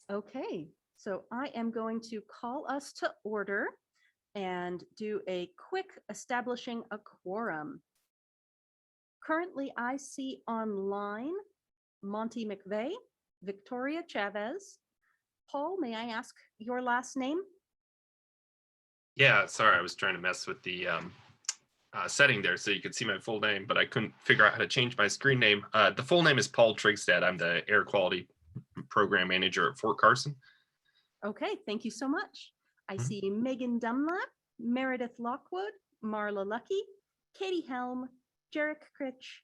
Okay, so I am going to call us to order and do a quick establishing a quorum. Currently, I see online Monty McVeigh, Victoria Chavez. Paul, may I ask your last name? Yeah, sorry, I was trying to mess with the setting there so you could see my full name, but I couldn't figure out how to change my screen name. The full name is Paul Trigstad. I'm the air quality program manager at Fort Carson. Okay, thank you so much. I see Megan Dunlap, Meredith Lockwood, Marla Lucky, Katie Helm, Jarek Critch,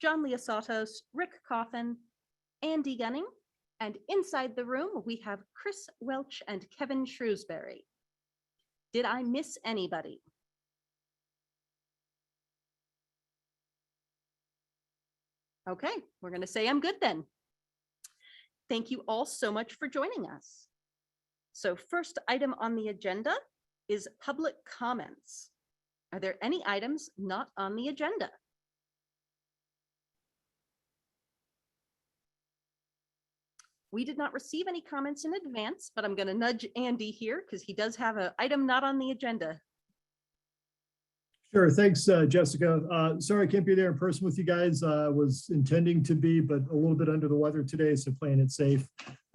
John Leosatos, Rick Coffin, Andy Gunning, and inside the room we have Chris Welch and Kevin Shrewsbury. Did I miss anybody? Okay, we're going to say I'm good then. Thank you all so much for joining us. So first item on the agenda is public comments. Are there any items not on the agenda? We did not receive any comments in advance, but I'm going to nudge Andy here because he does have an item not on the agenda. Sure, thanks, Jessica. Sorry I can't be there in person with you guys. I was intending to be, but a little bit under the weather today, so playing it safe.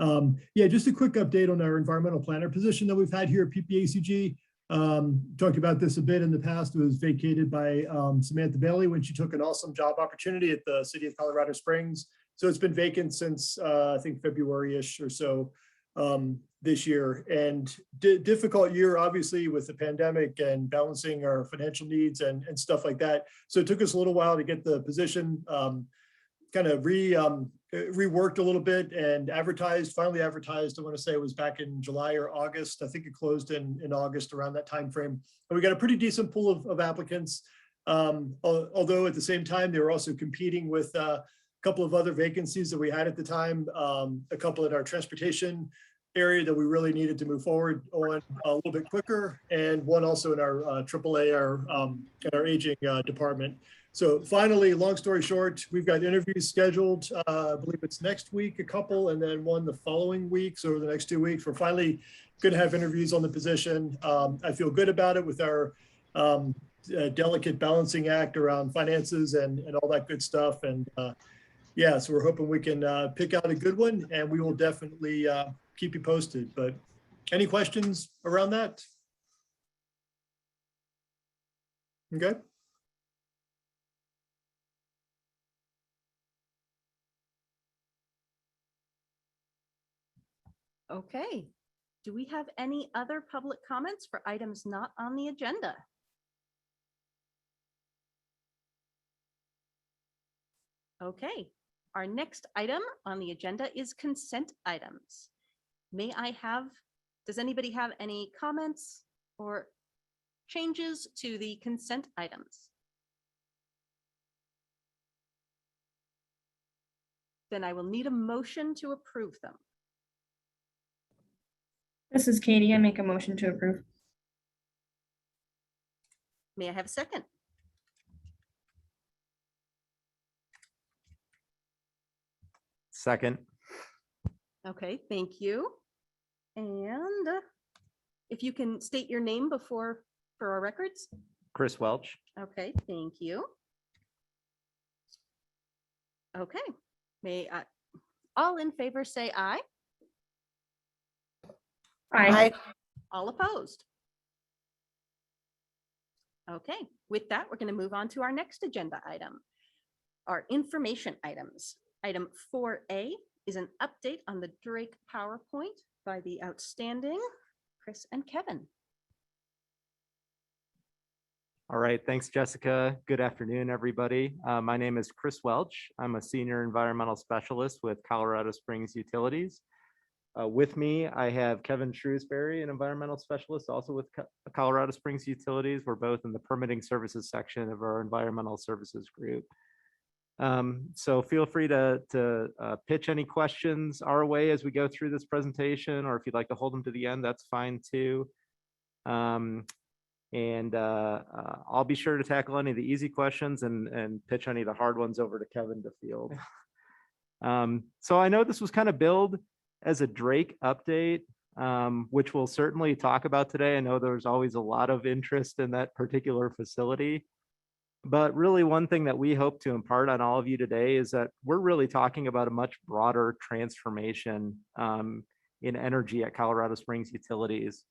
Yeah, just a quick update on our environmental planner position that we've had here at PPACG. Talked about this a bit in the past. It was vacated by Samantha Bailey when she took an awesome job opportunity at the city of Colorado Springs. So it's been vacant since I think February-ish or so this year, and difficult year, obviously, with the pandemic and balancing our financial needs and stuff like that. So it took us a little while to get the position kind of reworked a little bit and finally advertised. I want to say it was back in July or August. I think it closed in August, around that time frame. And we got a pretty decent pool of applicants, although at the same time, they were also competing with a couple of other vacancies that we had at the time, a couple in our transportation area that we really needed to move forward on a little bit quicker, and one also in our AAA, in our aging department. So finally, long story short, we've got interviews scheduled. I believe it's next week, a couple, and then one the following week. So over the next 2 weeks, we're finally going to have interviews on the position. I feel good about it with our delicate balancing act around finances and all that good stuff. And yeah, so we're hoping we can pick out a good one, and we will definitely keep you posted. But any questions around that? Okay. Okay. Do we have any other public comments for items not on the agenda? Okay. Our next item on the agenda is consent items. Does anybody have any comments or changes to the consent items? Then I will need a motion to approve them. This is Katie. I make a motion to approve. May I have a second? Second. Okay, thank you. And if you can state your name for our records. Chris Welch. Okay, thank you. Okay, all in favor say aye. Aye. All opposed? Okay, with that, we're going to move on to our next agenda item, our information items. Item 4A is an update on the Drake PowerPoint by the outstanding Chris and Kevin. All right, thanks, Jessica. Good afternoon, everybody. My name is Chris Welch. I'm a senior environmental specialist with Colorado Springs Utilities. With me, I have Kevin Shrewsbury, an environmental specialist, also with Colorado Springs Utilities. We're both in the permitting services section of our environmental services group. So feel free to pitch any questions our way as we go through this presentation, or if you'd like to hold them to the end, that's fine too. I'll be sure to tackle any of the easy questions and pitch any of the hard ones over to Kevin to field. So I know this was kind of billed as a Drake update, which we'll certainly talk about today. I know there's always a lot of interest in that particular facility. But really, one thing that we hope to impart on all of you today is that we're really talking about a much broader transformation in energy at Colorado Springs Utilities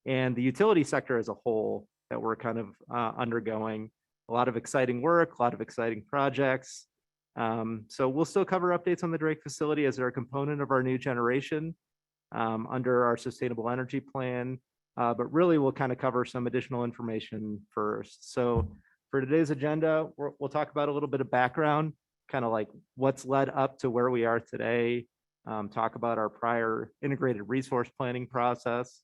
and the utility sector as a whole that we're kind of undergoing. A lot of exciting work, a lot of exciting projects. So we'll still cover updates on the Drake facility as they're a component of our new generation under our sustainable energy plan. But really, we'll kind of cover some additional information first. So for today's agenda, we'll talk about a little bit of background, kind of like what's led up to where we are today, talk about our prior integrated resource planning process,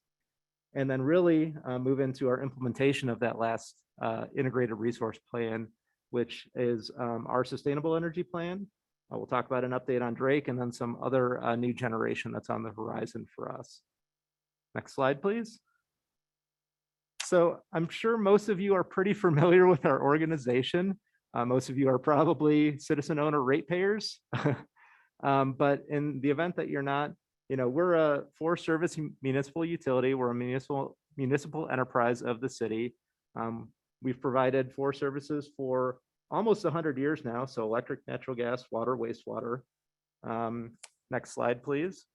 and then really move into our implementation of that last integrated resource plan, which is our sustainable energy plan. We'll talk about an update on Drake and then some other new generation that's on the horizon for us. Next slide, please. So I'm sure most of you are pretty familiar with our organization. Most of you are probably citizen owner ratepayers. But in the event that you're not, we're a for-service municipal utility. We're a municipal enterprise of the city. We've provided for services for almost 100 years now. So electric, natural gas, water, wastewater. Next slide, please.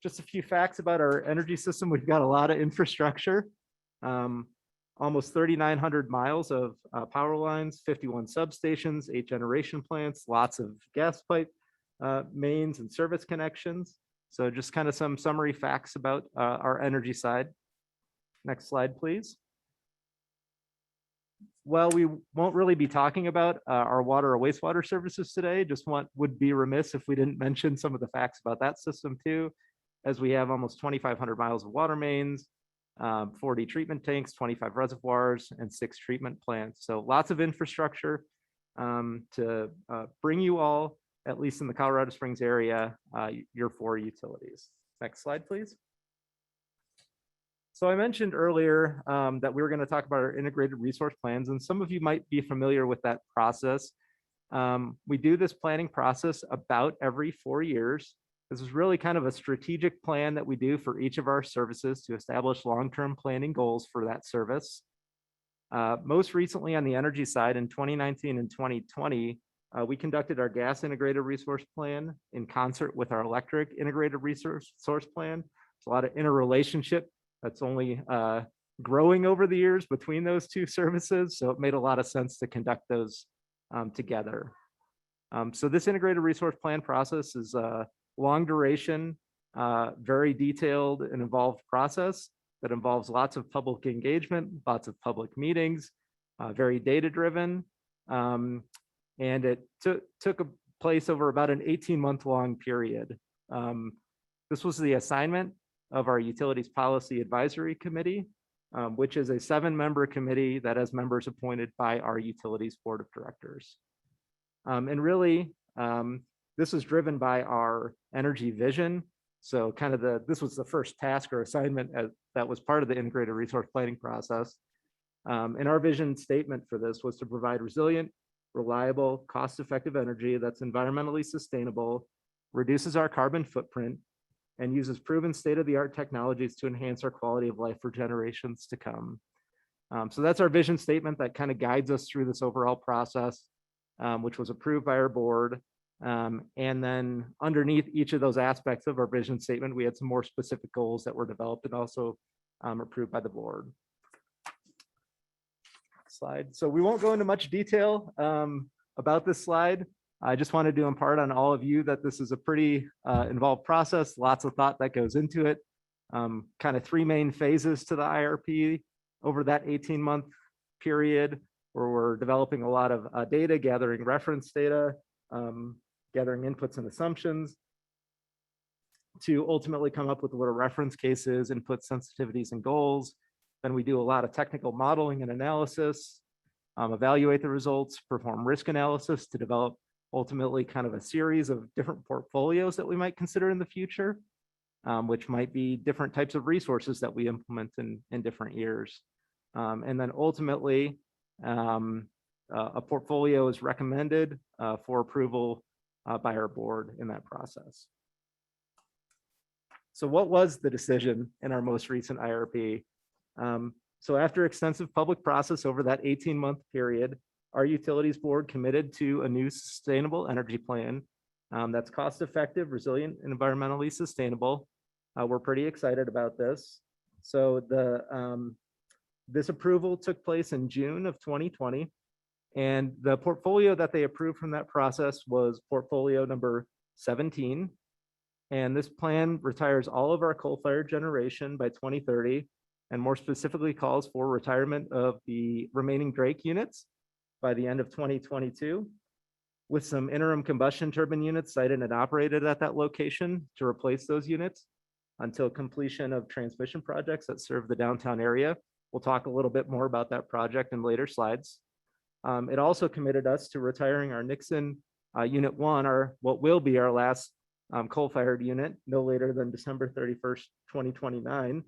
Just a few facts about our energy system. We've got a lot of infrastructure, almost 3,900 miles of power lines, 51 substations, 8 generation plants, lots of gas pipe mains and service connections. So just kind of some summary facts about our energy side. Next slide, please. Well, we won't really be talking about our water or wastewater services today. Would be remiss if we didn't mention some of the facts about that system too, as we have almost 2,500 miles of water mains, 40 treatment tanks, 25 reservoirs, and 6 treatment plants. So lots of infrastructure to bring you all, at least in the Colorado Springs area, your 4 utilities. Next slide, please. So I mentioned earlier that we were going to talk about our integrated resource plans, and some of you might be familiar with that process. We do this planning process about every 4 years. This is really kind of a strategic plan that we do for each of our services to establish long-term planning goals for that service. Most recently on the energy side in 2019 and 2020, we conducted our gas integrated resource plan in concert with our electric integrated resource plan. There's a lot of interrelationship that's only growing over the years between those 2 services. So it made a lot of sense to conduct those together. So this integrated resource plan process is a long duration, very detailed and involved process that involves lots of public engagement, lots of public meetings, very data driven. And it took place over about an 18-month long period. This was the assignment of our Utilities Policy Advisory Committee, which is a 7-member committee that has members appointed by our Utilities Board of Directors. And really, this is driven by our energy vision. So kind of this was the first task or assignment that was part of the integrated resource planning process. And our vision statement for this was to provide resilient, reliable, cost-effective energy that's environmentally sustainable, reduces our carbon footprint, and uses proven state-of-the-art technologies to enhance our quality of life for generations to come. So that's our vision statement that kind of guides us through this overall process, which was approved by our board. And then underneath each of those aspects of our vision statement, we had some more specific goals that were developed and also approved by the board. Slide. So we won't go into much detail about this slide. I just wanted to impart on all of you that this is a pretty involved process, lots of thought that goes into it. Kind of 3 main phases to the IRP over that 18-month period, where we're developing a lot of data, gathering reference data, gathering inputs and assumptions to ultimately come up with what a reference case is, input sensitivities and goals. Then we do a lot of technical modeling and analysis, evaluate the results, perform risk analysis to develop ultimately kind of a series of different portfolios that we might consider in the future, which might be different types of resources that we implement in different years. And then ultimately, a portfolio is recommended for approval by our board in that process. So what was the decision in our most recent IRP? So after extensive public process over that 18-month period, our utilities board committed to a new sustainable energy plan that's cost-effective, resilient, and environmentally sustainable. We're pretty excited about this. So this approval took place in June of 2020, and the portfolio that they approved from that process was portfolio number 17. And this plan retires all of our coal-fired generation by 2030, and more specifically calls for retirement of the remaining Drake units by the end of 2022, with some interim combustion turbine units sited and operated at that location to replace those units until completion of transmission projects that serve the downtown area. We'll talk a little bit more about that project in later slides. It also committed us to retiring our Nixon Unit 1, or what will be our last coal-fired unit, no later than December 31st, 2029,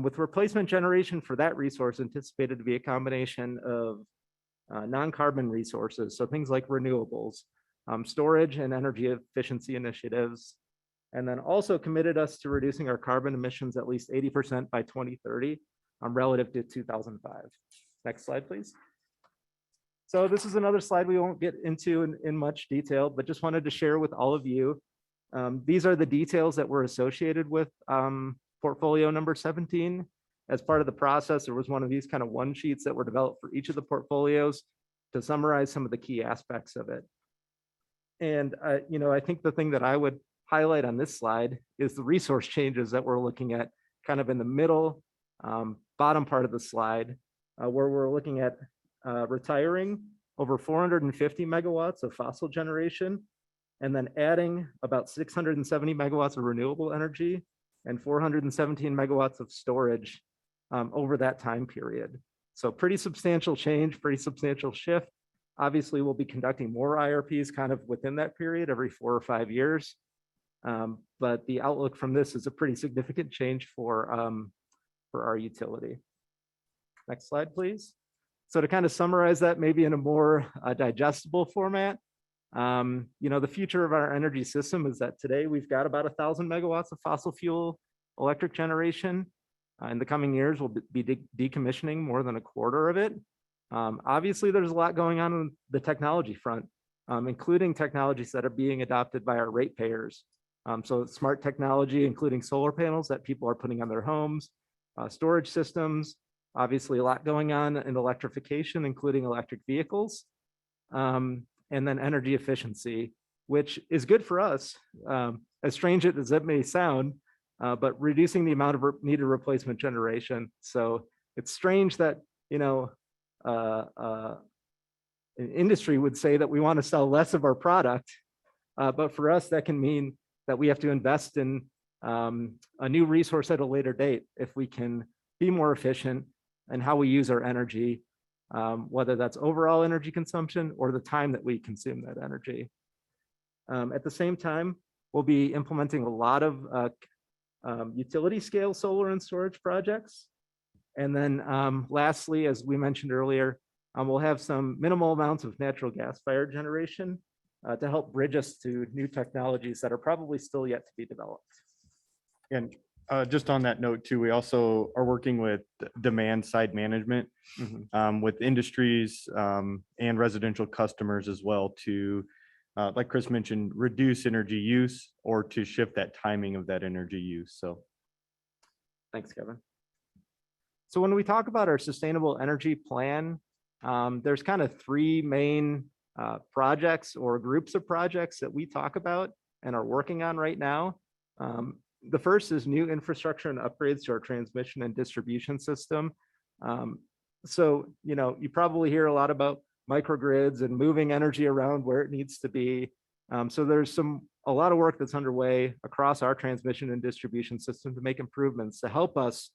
with replacement generation for that resource anticipated to be a combination of non-carbon resources, so things like renewables, storage and energy efficiency initiatives, and then also committed us to reducing our carbon emissions at least 80% by 2030 relative to 2005. Next slide, please. So this is another slide we won't get into in much detail, but just wanted to share with all of you. These are the details that were associated with portfolio number 17. As part of the process, there was one of these kind of one sheets that were developed for each of the portfolios to summarize some of the key aspects of it. And I think the thing that I would highlight on this slide is the resource changes that we're looking at kind of in the middle, bottom part of the slide, where we're looking at retiring over 450 megawatts of fossil generation, and then adding about 670 megawatts of renewable energy and 417 megawatts of storage over that time period. So pretty substantial change, pretty substantial shift. Obviously, we'll be conducting more IRPs kind of within that period every 4 or 5 years. But the outlook from this is a pretty significant change for our utility. Next slide, please. So to kind of summarize that maybe in a more digestible format, the future of our energy system is that today we've got about 1,000 megawatts of fossil fuel electric generation. In the coming years, we'll be decommissioning more than a quarter of it. Obviously, there's a lot going on the technology front, including technologies that are being adopted by our ratepayers. So smart technology, including solar panels that people are putting on their homes, storage systems, obviously a lot going on in electrification, including electric vehicles, and then energy efficiency, which is good for us, as strange as it may sound, but reducing the amount of needed replacement generation. So it's strange that, an industry would say that we want to sell less of our product, but for us, that can mean that we have to invest in a new resource at a later date if we can be more efficient in how we use our energy, whether that's overall energy consumption or the time that we consume that energy. At the same time, we'll be implementing a lot of utility scale solar and storage projects. And then lastly, as we mentioned earlier, we'll have some minimal amounts of natural gas fired generation to help bridge us to new technologies that are probably still yet to be developed. And just on that note too, we also are working with demand side management with industries and residential customers as well to, like Chris mentioned, reduce energy use or to shift that timing of that energy use. So thanks, Kevin. So when we talk about our sustainable energy plan, there's kind of 3 main projects or groups of projects that we talk about and are working on right now. The first is new infrastructure and upgrades to our transmission and distribution system. So, you probably hear a lot about microgrids and moving energy around where it needs to be. So there's a lot of work that's underway across our transmission and distribution system to make improvements to help us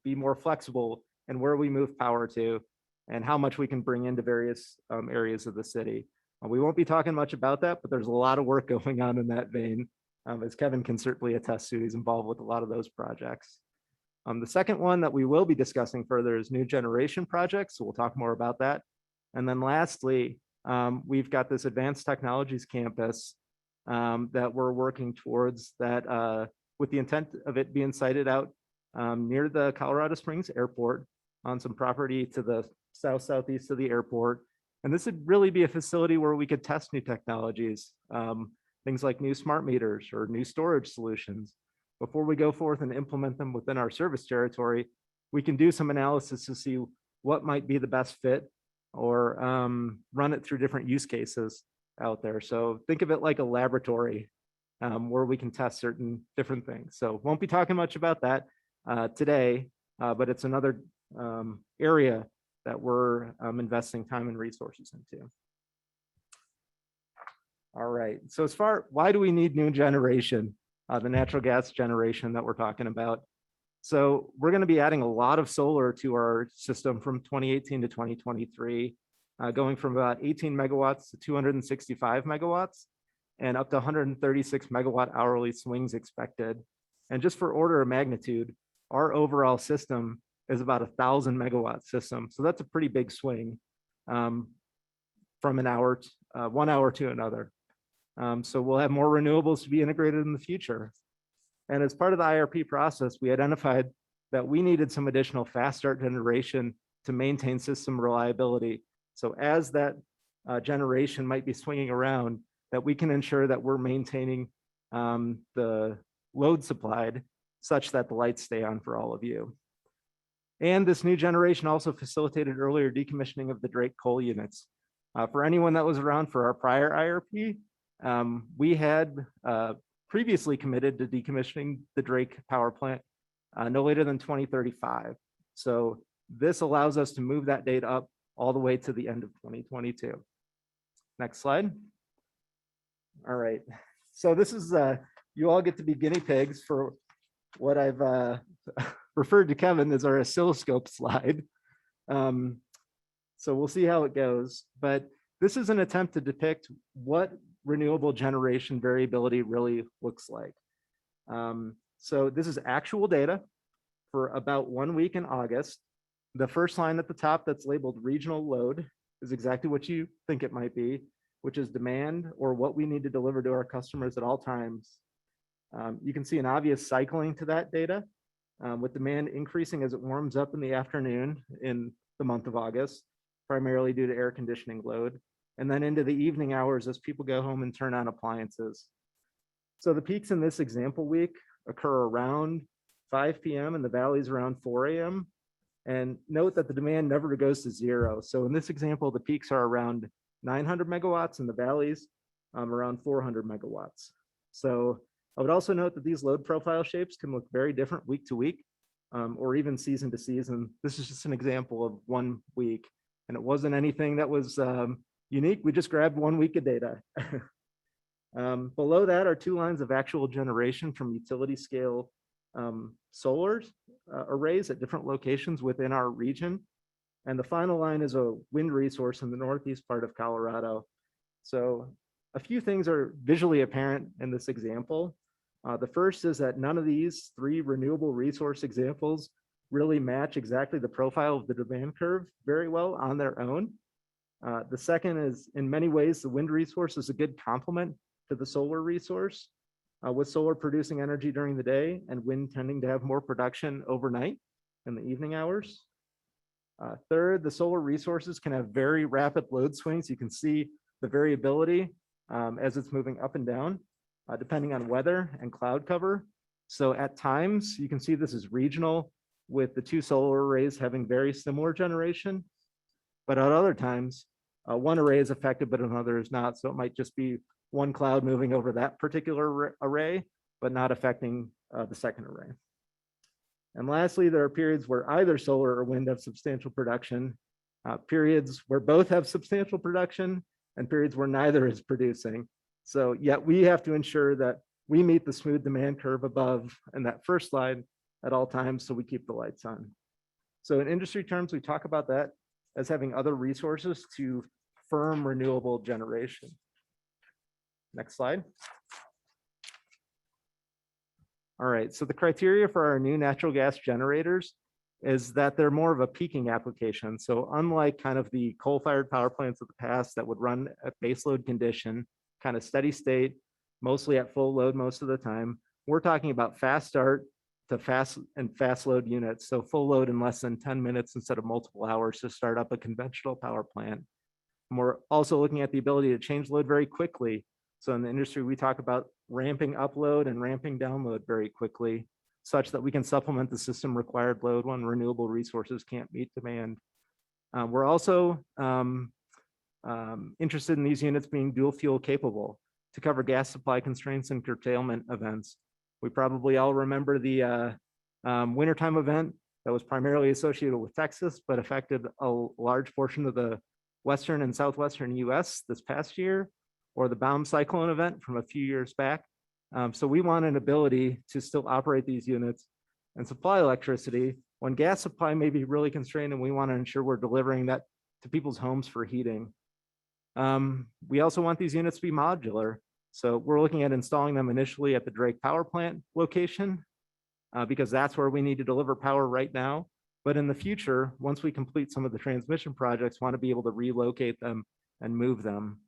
be more flexible in where we move power to and how much we can bring into various areas of the city. We won't be talking much about that, but there's a lot of work going on in that vein. As Kevin can certainly attest to, he's involved with a lot of those projects. The second one that we will be discussing further is new generation projects, so we'll talk more about that. And then lastly, we've got this advanced technologies campus that we're working towards that with the intent of it being sited out near the Colorado Springs Airport on some property to the southeast of the airport. And this would really be a facility where we could test new technologies, things like new smart meters or new storage solutions. Before we go forth and implement them within our service territory, we can do some analysis to see what might be the best fit or run it through different use cases out there. So think of it like a laboratory where we can test certain different things. So won't be talking much about that today, but it's another area that we're investing time and resources into. All right, so why do we need new generation, the natural gas generation that we're talking about? So we're going to be adding a lot of solar to our system from 2018 to 2023, going from about 18 megawatts to 265 megawatts and up to 136 megawatt hourly swings expected. And just for order of magnitude, our overall system is about 1,000 megawatt system. So that's a pretty big swing from an hour, 1 hour to another. So we'll have more renewables to be integrated in the future. And as part of the IRP process, we identified that we needed some additional fast start generation to maintain system reliability. So as that generation might be swinging around, that we can ensure that we're maintaining the load supplied such that the lights stay on for all of you. And this new generation also facilitated earlier decommissioning of the Drake coal units. For anyone that was around for our prior IRP, we had previously committed to decommissioning the Drake power plant no later than 2035. So this allows us to move that date up all the way to the end of 2022. Next slide. All right, so this is, you all get to be guinea pigs for what I've referred to Kevin as our oscilloscope slide. So we'll see how it goes, but this is an attempt to depict what renewable generation variability really looks like. So this is actual data for about 1 week in August. The first line at the top that's labeled regional load is exactly what you think it might be, which is demand or what we need to deliver to our customers at all times. You can see an obvious cycling to that data with demand increasing as it warms up in the afternoon in the month of August, primarily due to air conditioning load, and then into the evening hours as people go home and turn on appliances. So the peaks in this example week occur around 5 p.m. and the valleys around 4 a.m. And note that the demand never goes to zero. So in this example, the peaks are around 900 megawatts and the valleys around 400 megawatts. So I would also note that these load profile shapes can look very different week to week or even season to season. This is just an example of 1 week, and it wasn't anything that was unique. We just grabbed 1 week of data. Below that are 2 lines of actual generation from utility scale solar arrays at different locations within our region. And the final line is a wind resource in the northeast part of Colorado. So a few things are visually apparent in this example. The first is that none of these 3 renewable resource examples really match exactly the profile of the demand curve very well on their own. The second is, in many ways, the wind resource is a good complement to the solar resource, with solar producing energy during the day and wind tending to have more production overnight in the evening hours. Third, the solar resources can have very rapid load swings. You can see the variability as it's moving up and down, depending on weather and cloud cover. So at times, you can see this is regional, with the 2 solar arrays having very similar generation. But at other times, one array is affected, but another is not. So it might just be one cloud moving over that particular array, but not affecting the second array. And lastly, there are periods where either solar or wind have substantial production, periods where both have substantial production, and periods where neither is producing. So yet we have to ensure that we meet the smooth demand curve above in that first slide at all times, so we keep the lights on. So in industry terms, we talk about that as having other resources to firm renewable generation. Next slide. All right, so the criteria for our new natural gas generators is that they're more of a peaking application. So unlike kind of the coal-fired power plants of the past that would run at baseload condition, kind of steady state, mostly at full load most of the time, we're talking about fast start to fast load units. So full load in less than 10 minutes instead of multiple hours to start up a conventional power plant. And we're also looking at the ability to change load very quickly. So in the industry, we talk about ramping up load and ramping down load very quickly, such that we can supplement the system required load when renewable resources can't meet demand. We're also interested in these units being dual fuel capable to cover gas supply constraints and curtailment events. We probably all remember the wintertime event that was primarily associated with Texas, but affected a large portion of the Western and Southwestern US this past year, or the Baum cyclone event from a few years back. So we want an ability to still operate these units and supply electricity when gas supply may be really constrained, and we want to ensure we're delivering that to people's homes for heating. We also want these units to be modular. So we're looking at installing them initially at the Drake Power Plant location because that's where we need to deliver power right now. But in the future, once we complete some of the transmission projects, want to be able to relocate them and move them.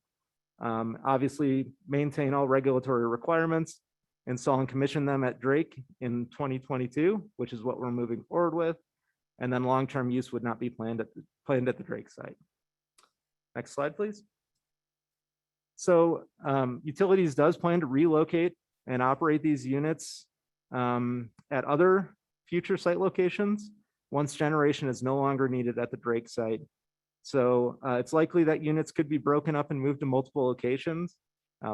Obviously, maintain all regulatory requirements, install and commission them at Drake in 2022, which is what we're moving forward with. And then long-term use would not be planned at the Drake site. Next slide, please. So utilities does plan to relocate and operate these units at other future site locations once generation is no longer needed at the Drake site. So it's likely that units could be broken up and moved to multiple locations,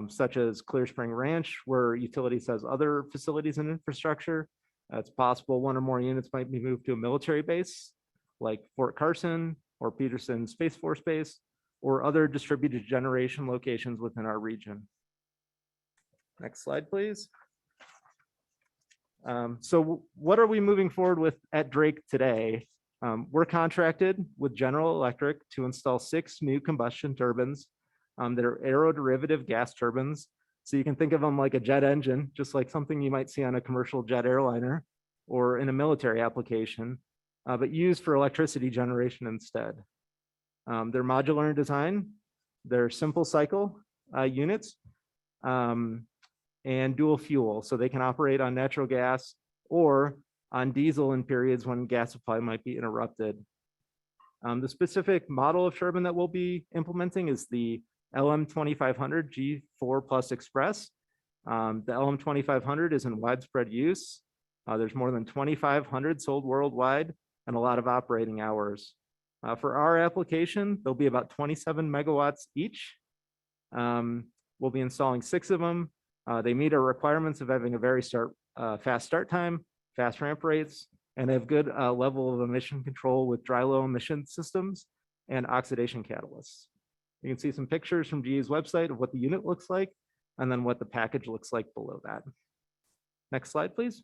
such as Clear Spring Ranch, where utilities has other facilities and infrastructure. It's possible one or more units might be moved to a military base, like Fort Carson or Peterson Space Force Base, or other distributed generation locations within our region. Next slide, please. So what are we moving forward with at Drake today? We're contracted with General Electric to install 6 new combustion turbines that are aeroderivative gas turbines. So you can think of them like a jet engine, just like something you might see on a commercial jet airliner or in a military application, but used for electricity generation instead. They're modular in design, they're simple cycle units, and dual fuel, so they can operate on natural gas or on diesel in periods when gas supply might be interrupted. The specific model of turbine that we'll be implementing is the LM2500 G4 Plus Express. The LM2500 is in widespread use. There's more than 2,500 sold worldwide and a lot of operating hours. For our application, there'll be about 27 megawatts each. We'll be installing 6 of them. They meet our requirements of having a very fast start time, fast ramp rates, and have good level of emission control with dry low emission systems and oxidation catalysts. You can see some pictures from GE's website of what the unit looks like, and then what the package looks like below that. Next slide, please.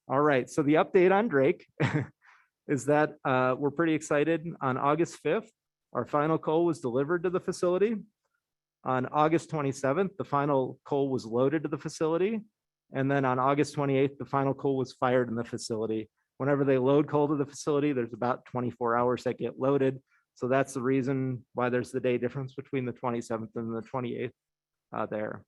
All right, so the update on Drake is that we're pretty excited. On August 5th, our final coal was delivered to the facility. On August 27th, the final coal was loaded to the facility. And then on August 28th, the final coal was fired in the facility. Whenever they load coal to the facility, there's about 24 hours that get loaded. So that's the reason why there's the day difference between the 27th and the 28th there.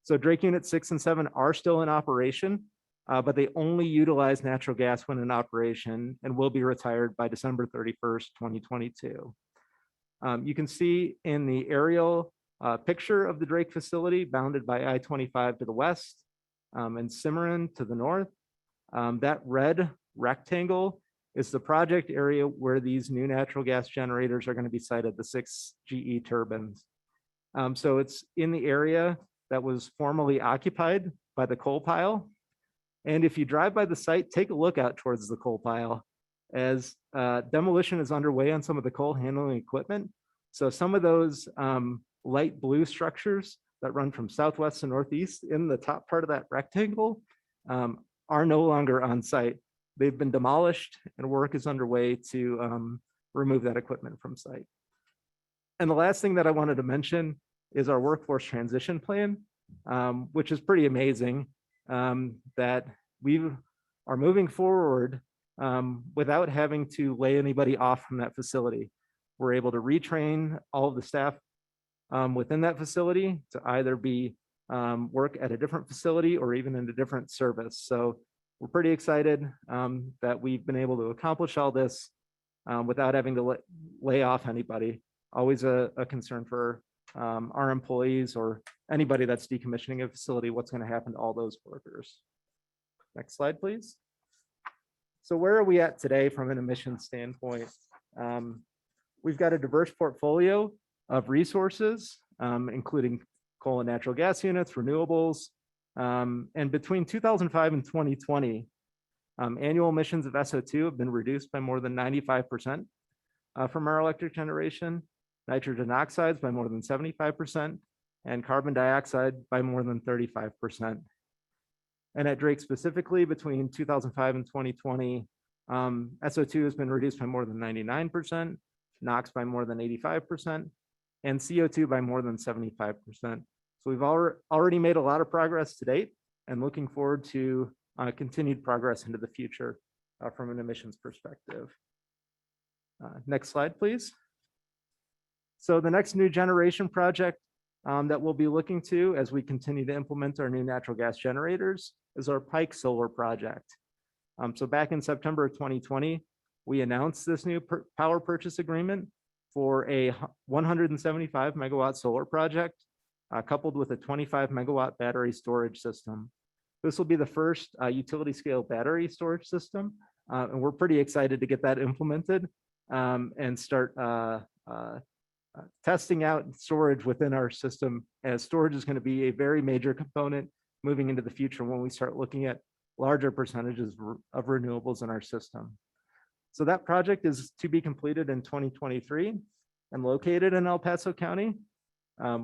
So Drake Unit 6 and 7 are still in operation, but they only utilize natural gas when in operation and will be retired by December 31st, 2022. You can see in the aerial picture of the Drake facility bounded by I-25 to the west and Cimarron to the north. That red rectangle is the project area where these new natural gas generators are going to be sited, the 6 GE turbines. So it's in the area that was formerly occupied by the coal pile. And if you drive by the site, take a look out towards the coal pile as demolition is underway on some of the coal handling equipment. So some of those light blue structures that run from southwest to northeast in the top part of that rectangle are no longer on site. They've been demolished and work is underway to remove that equipment from site. And the last thing that I wanted to mention is our workforce transition plan, which is pretty amazing, that we've are moving forward without having to lay anybody off from that facility. We're able to retrain all of the staff within that facility to either be work at a different facility or even in a different service. So we're pretty excited that we've been able to accomplish all this without having to lay off anybody. Always a concern for our employees or anybody that's decommissioning a facility, what's going to happen to all those workers. Next slide, please. So where are we at today from an emissions standpoint? We've got a diverse portfolio of resources, including coal and natural gas units, renewables, and between 2005 and 2020, annual emissions of SO2 have been reduced by more than 95% from our electric generation, nitrogen oxides by more than 75%, and carbon dioxide by more than 35%. And at Drake specifically, between 2005 and 2020, SO2 has been reduced by more than 99%, NOx by more than 85%, and CO2 by more than 75%. So we've already made a lot of progress to date and looking forward to continued progress into the future from an emissions perspective. Next slide, please. So the next new generation project that we'll be looking to as we continue to implement our new natural gas generators is our Pike Solar project. So back in September of 2020, we announced this new power purchase agreement for a 175 megawatt solar project coupled with a 25 megawatt battery storage system. This will be the first utility scale battery storage system, and we're pretty excited to get that implemented and start testing out storage within our system, as storage is going to be a very major component moving into the future when we start looking at larger percentages of renewables in our system. So that project is to be completed in 2023 and located in El Paso County.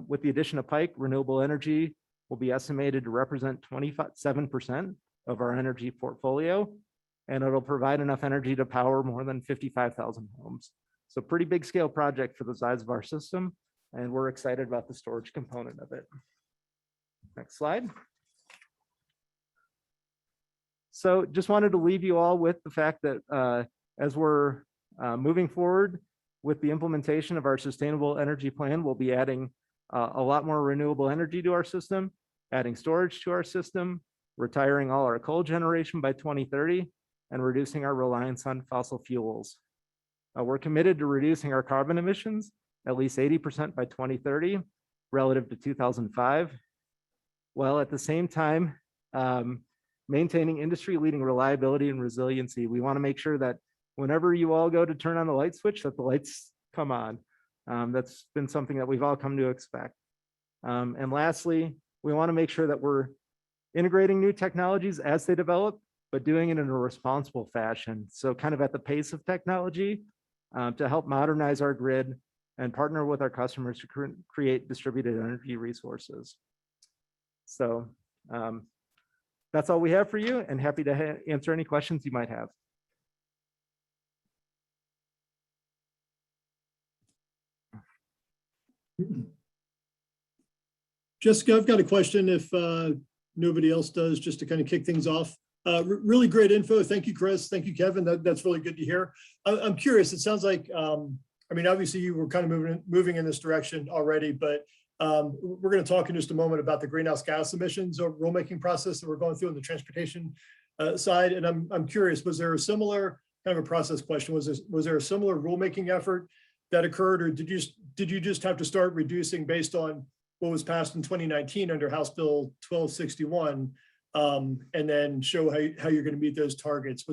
With the addition of Pike, renewable energy will be estimated to represent 27% of our energy portfolio, and it'll provide enough energy to power more than 55,000 homes. So pretty big scale project for the size of our system, and we're excited about the storage component of it. Next slide. So just wanted to leave you all with the fact that as we're moving forward with the implementation of our sustainable energy plan, we'll be adding a lot more renewable energy to our system, adding storage to our system, retiring all our coal generation by 2030, and reducing our reliance on fossil fuels. We're committed to reducing our carbon emissions at least 80% by 2030 relative to 2005, while at the same time maintaining industry-leading reliability and resiliency. We want to make sure that whenever you all go to turn on the light switch, that the lights come on. That's been something that we've all come to expect. And lastly, we want to make sure that we're integrating new technologies as they develop, but doing it in a responsible fashion. So kind of at the pace of technology to help modernize our grid and partner with our customers to create distributed energy resources. So that's all we have for you, and happy to answer any questions you might have. Jessica, I've got a question if nobody else does, just to kind of kick things off. Really great info. Thank you, Chris. Thank you, Kevin. That's really good to hear. I'm curious. It sounds like, I mean, obviously you were kind of moving in this direction already, but we're going to talk in just a moment about the greenhouse gas emissions or rulemaking process that we're going through on the transportation side. And I'm curious, was there a similar kind of a process question? Was there a similar rulemaking effort that occurred, or did you just have to start reducing based on what was passed in 2019 under House Bill 1261, and then show how you're going to meet those targets?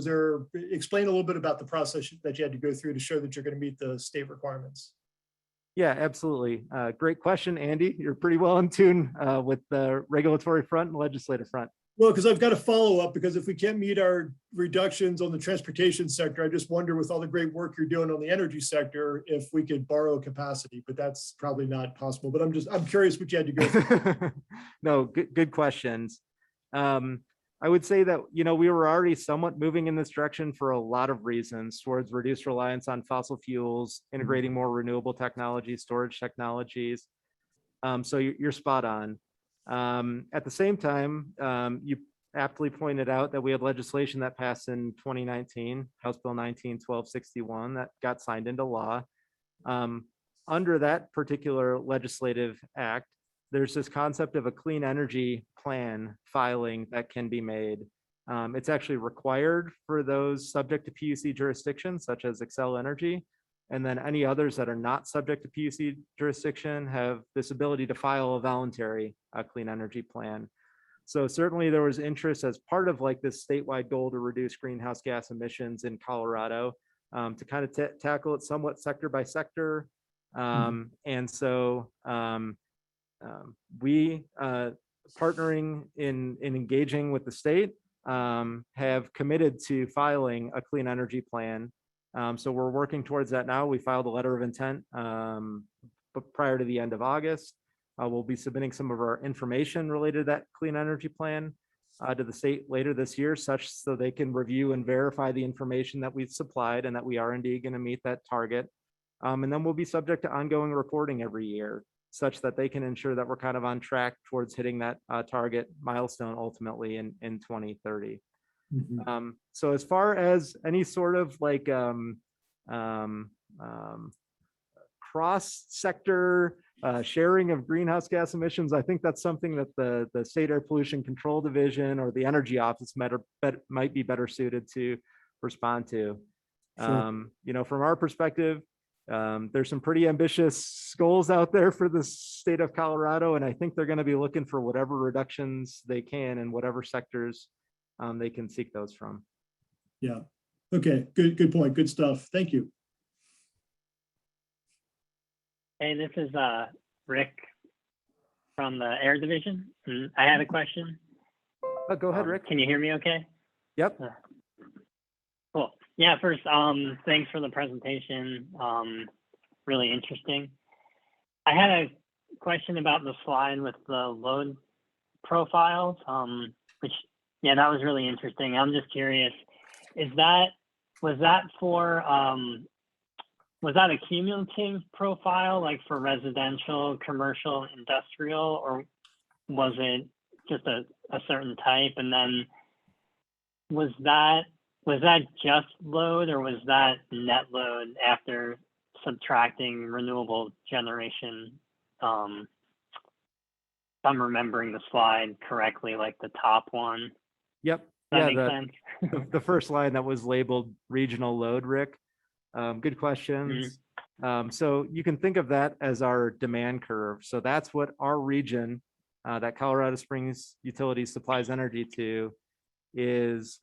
Explain a little bit about the process that you had to go through to show that you're going to meet the state requirements. Yeah, absolutely. Great question, Andy. You're pretty well in tune with the regulatory front and legislative front. Well, because I've got to follow up, because if we can't meet our reductions on the transportation sector, I just wonder, with all the great work you're doing on the energy sector, if we could borrow capacity, but that's probably not possible. But I'm curious what you had to go through. No, good questions. I would say that, we were already somewhat moving in this direction for a lot of reasons towards reduced reliance on fossil fuels, integrating more renewable technologies, storage technologies. So you're spot on. At the same time, aptly pointed out that we had legislation that passed in 2019, House Bill 19-1261, that got signed into law. Under that particular legislative act, there's this concept of a clean energy plan filing that can be made. It's actually required for those subject to PUC jurisdiction, such as Excel Energy. And then any others that are not subject to PUC jurisdiction have this ability to file a voluntary clean energy plan. So certainly there was interest as part of like this statewide goal to reduce greenhouse gas emissions in Colorado, to kind of tackle it somewhat sector by sector. And so we, partnering in engaging with the state, have committed to filing a clean energy plan. So we're working towards that now. We filed a letter of intent but prior to the end of August. We'll be submitting some of our information related to that clean energy plan to the state later this year, such so they can review and verify the information that we've supplied and that we are indeed going to meet that target. And then we'll be subject to ongoing reporting every year, such that they can ensure that we're kind of on track towards hitting that target milestone ultimately in 2030. So as far as any sort of like cross-sector sharing of greenhouse gas emissions, I think that's something that the State Air Pollution Control Division or the Energy Office might be better suited to respond to. Sure. You know, from our perspective, there's some pretty ambitious goals out there for the state of Colorado, and I think they're going to be looking for whatever reductions they can in whatever sectors they can seek those from. Yeah. Okay. Good point. Good stuff. Thank you. Hey, this is Rick from the Air Division. I had a question. Oh, go ahead, Rick. Can you hear me okay? Yep. Cool. Yeah, first, thanks for the presentation. Really interesting. I had a question about the slide with the load profiles, which, yeah, that was really interesting. I'm just curious, was that a cumulative profile, like for residential, commercial, industrial, or was it just a certain type? And then was that just load, or was that net load after subtracting renewable generation? If I'm remembering the slide correctly, like the top one. Yep. Does that Yeah, make sense? the first line that was labeled regional load, Rick. Good questions. So you can think of that as our demand curve. So that's what our region, that Colorado Springs Utilities supplies energy to, is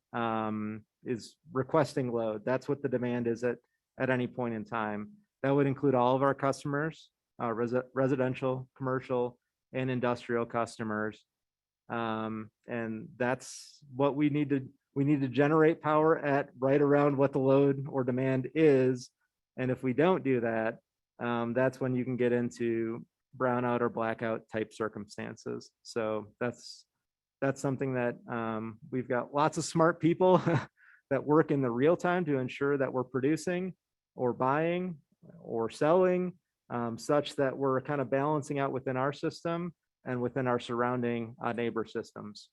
requesting load. That's what the demand is at any point in time. That would include all of our customers, residential, commercial, and industrial customers. And that's what we need to generate power at right around what the load or demand is. And if we don't do that, that's when you can get into brownout or blackout type circumstances. So that's something that we've got lots of smart people that work in the real time to ensure that we're producing or buying or selling, such that we're kind of balancing out within our system and within our surrounding neighbor systems.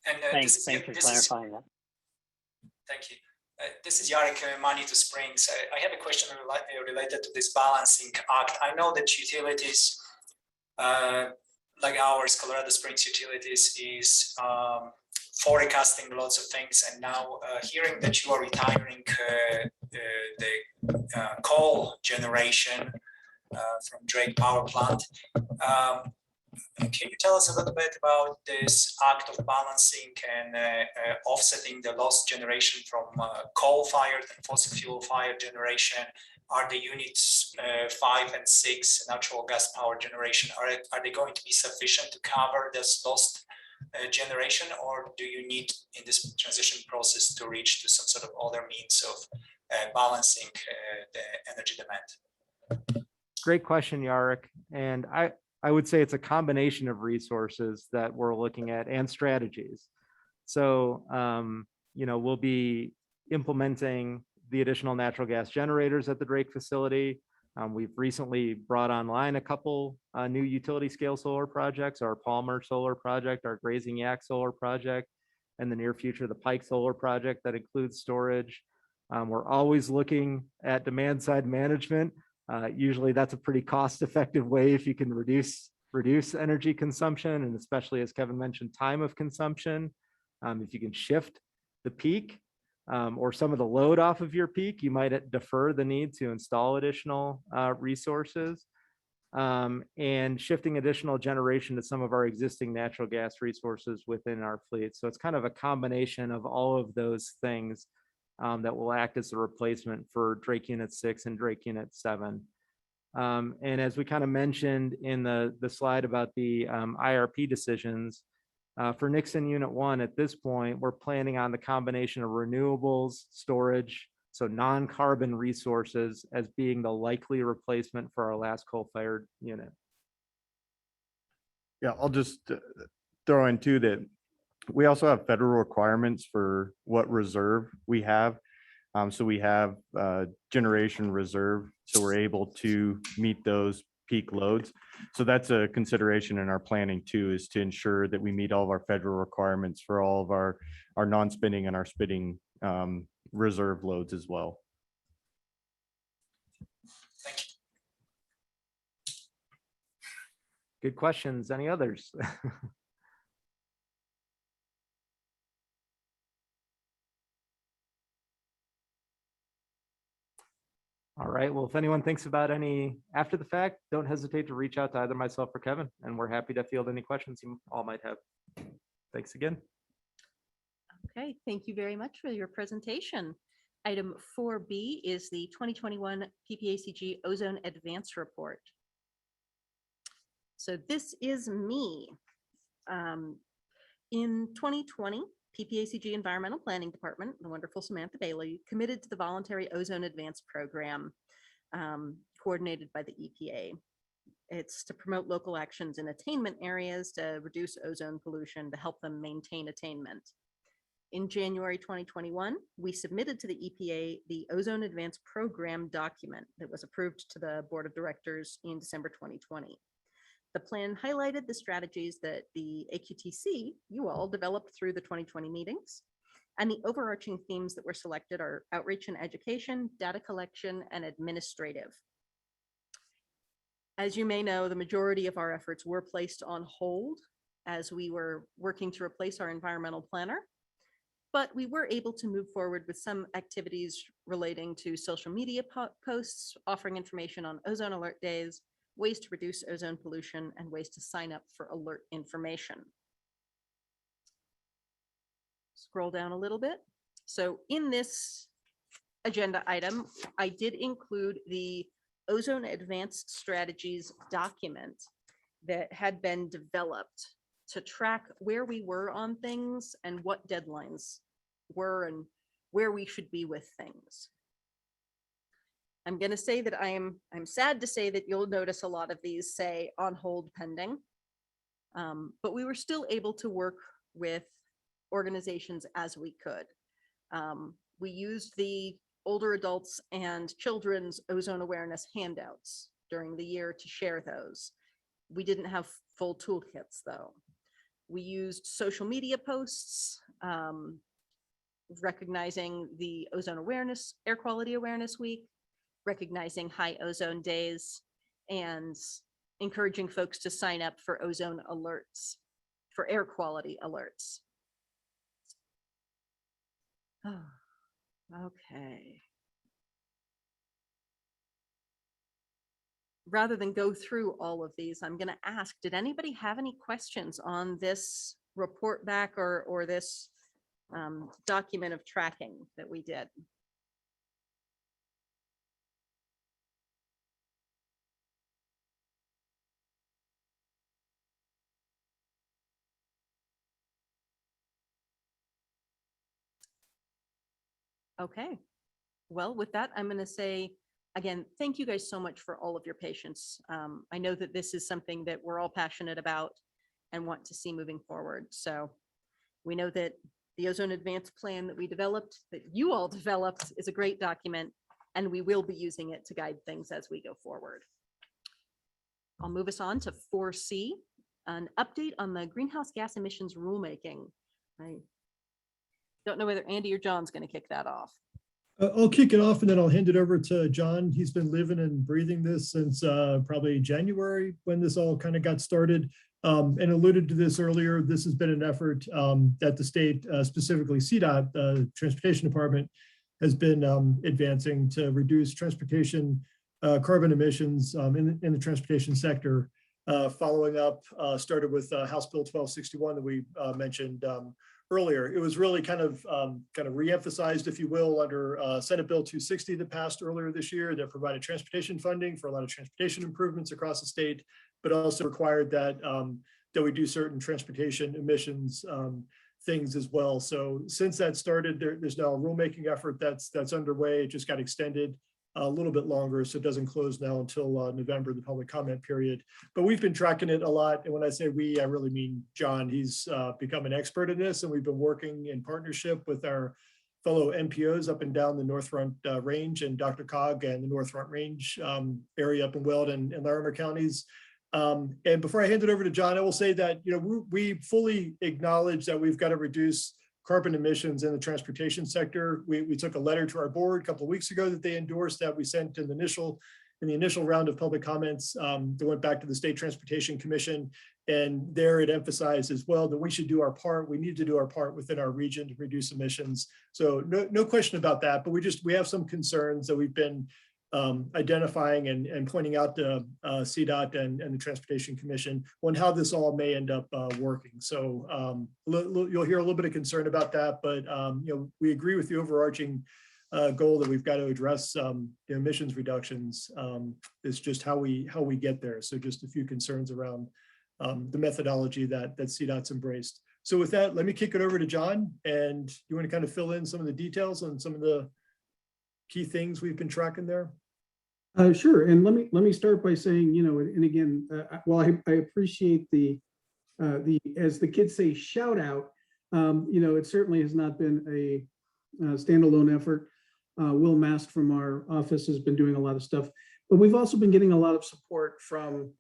And Thanks for clarifying that. Thank you. This is Yarek Manitou Springs. I have a question related to this balancing act. I know that utilities, like ours, Colorado Springs Utilities, is forecasting lots of things. And now hearing that you are retiring the coal generation from Drake Power Plant, can you tell us a little bit about this act of balancing and offsetting the lost generation from coal-fired and fossil fuel-fired generation? Are the units 5 and 6 natural gas power generation, are they going to be sufficient to cover this lost generation, or do you need in this transition process to reach to some sort of other means of balancing the energy demand? Great question, Yarek. And I would say it's a combination of resources that we're looking at and strategies. So, you know, we'll be implementing the additional natural gas generators at the Drake facility. We've recently brought online a couple new utility scale solar projects, our Palmer Solar project, our Grazing Yak Solar project, in the near future, the Pike Solar project that includes storage. We're always looking at demand side management. Usually that's a pretty cost effective way if you can reduce energy consumption, and especially, as Kevin mentioned, time of consumption. If you can shift the peak or some of the load off of your peak, you might defer the need to install additional resources, and shifting additional generation to some of our existing natural gas resources within our fleet. So it's kind of a combination of all of those things that will act as a replacement for Drake Unit 6 and Drake Unit 7. And as we kind of mentioned in the slide about the IRP decisions, for Nixon Unit 1, at this point, we're planning on the combination of renewables, storage, so non-carbon resources as being the likely replacement for our last coal-fired unit. Yeah, I'll just throw in too that we also have federal requirements for what reserve we have. So we have generation reserve, so we're able to meet those peak loads. So that's a consideration in our planning too, is to ensure that we meet all of our federal requirements for all of our non-spinning and our spinning reserve loads as well. Thank you. Good questions. Any others? All right. Well, if anyone thinks about any after the fact, don't hesitate to reach out to either myself or Kevin, and we're happy to field any questions you all might have. Thanks again. Okay, thank you very much for your presentation. Item 4B is the 2021 PPACG Ozone Advance Report. So this is me. In 2020, PPACG Environmental Planning Department, the wonderful Samantha Bailey, committed to the Voluntary Ozone Advance Program coordinated by the EPA. It's to promote local actions in attainment areas to reduce ozone pollution to help them maintain attainment. In January 2021, we submitted to the EPA the Ozone Advance Program document that was approved to the Board of Directors in December 2020. The plan highlighted the strategies that the AQTC, you all, developed through the 2020 meetings, and the overarching themes that were selected are outreach and education, data collection, and administrative. As you may know, the majority of our efforts were placed on hold as we were working to replace our environmental planner, but we were able to move forward with some activities relating to social media posts, offering information on ozone alert days, ways to reduce ozone pollution, and ways to sign up for alert information. Scroll down a little bit. So in this agenda item, I did include the Ozone Advanced Strategies document that had been developed to track where we were on things and what deadlines were and where we should be with things. I'm going to say that I'm sad to say that you'll notice a lot of these say on hold pending, but we were still able to work with organizations as we could. We used the older adults and children's ozone awareness handouts during the year to share those. We didn't have full toolkits though. We used social media posts, recognizing the ozone awareness, air quality awareness week, recognizing high ozone days, and encouraging folks to sign up for ozone alerts, for air quality alerts. Okay. Rather than go through all of these, I'm going to ask, did anybody have any questions on this report back or this document of tracking that we did? Okay, well, with that, I'm going to say, again, thank you guys so much for all of your patience. I know that this is something that we're all passionate about and want to see moving forward. So we know that the Ozone Advance Plan that we developed, that you all developed, is a great document. and we will be using it to guide things as we go forward. I'll move us on to 4C, an update on the greenhouse gas emissions rulemaking. I don't know whether Andy or John's going to kick that off. I'll kick it off and then I'll hand it over to John. He's been living and breathing this since probably January when this all kind of got started. And alluded to this earlier, this has been an effort that the state, specifically CDOT, the Transportation Department, has been advancing to reduce transportation carbon emissions in the transportation sector. Following up, started with House Bill 1261 that we mentioned earlier. It was really kind of re-emphasized, if you will, under Senate Bill 260 that passed earlier this year that provided transportation funding for a lot of transportation improvements across the state, but also required that that we do certain transportation emissions things as well. So since that started, there's now a rulemaking effort that's underway. It just got extended a little bit longer, so it doesn't close now until November, the public comment period. But we've been tracking it a lot, and when I say we, I really mean John. He's become an expert in this, and we've been working in partnership with our fellow NPOs up and down the North Front Range and DRCOG and the North Front Range area up in Weld and Larimer counties. And before I hand it over to John, I will say that we fully acknowledge that we've got to reduce carbon emissions in the transportation sector. We took a letter to our board a couple of weeks ago that they endorsed that we sent in the initial round of public comments that went back to the State Transportation Commission. And there it emphasized as well that we should do our part. We need to do our part within our region to reduce emissions. So no question about that, but we have some concerns that we've been identifying and pointing out to CDOT and the Transportation Commission on how this all may end up working. So you'll hear a little bit of concern about that, but we agree with the overarching goal that we've got to address the emissions reductions. It's just how we get there. So just a few concerns around the methodology that CDOT's embraced. So with that, let me kick it over to John, and you want to kind of fill in some of the details on some of the key things we've been tracking there? Sure. And let me start by saying, and again, while I appreciate the as the kids say, shout out, it certainly has not been a standalone effort. Will Mast from our office has been doing a lot of stuff, but we've also been getting a lot of support from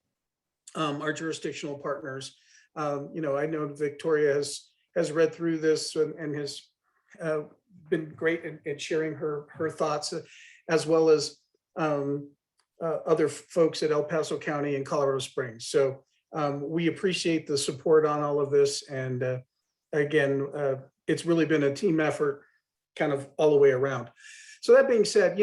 our jurisdictional partners. I know Victoria has read through this and has been great at sharing her thoughts, as well as other folks at El Paso County and Colorado Springs. So we appreciate the support on all of this. And again, it's really been a team effort kind of all the way around. So that being said,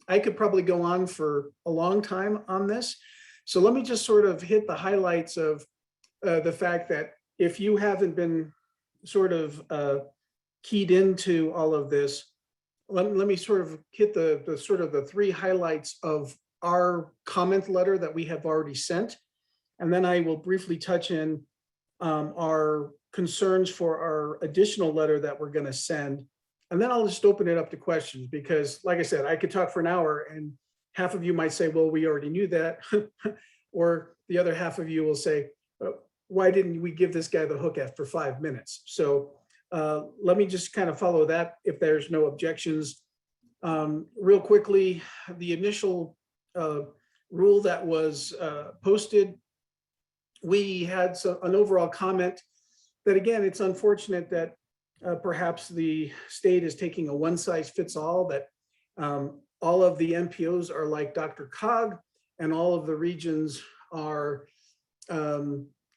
I could probably go on for a long time on this. So let me just sort of hit the highlights of the fact that if you haven't been sort of keyed into all of this, let me sort of hit the three highlights of our comment letter that we have already sent. And then I will briefly touch in our concerns for our additional letter that we're going to send. And then I'll just open it up to questions, because like I said, I could talk for an hour and half of you might say, well, we already knew that. Or the other half of you will say, why didn't we give this guy the hook after 5 minutes? So let me just kind of follow that if there's no objections. Real quickly, the initial rule that was posted, we had an overall comment that, again, it's unfortunate that perhaps the state is taking a one-size-fits-all, that all of the MPOs are like DRCOG and all of the regions are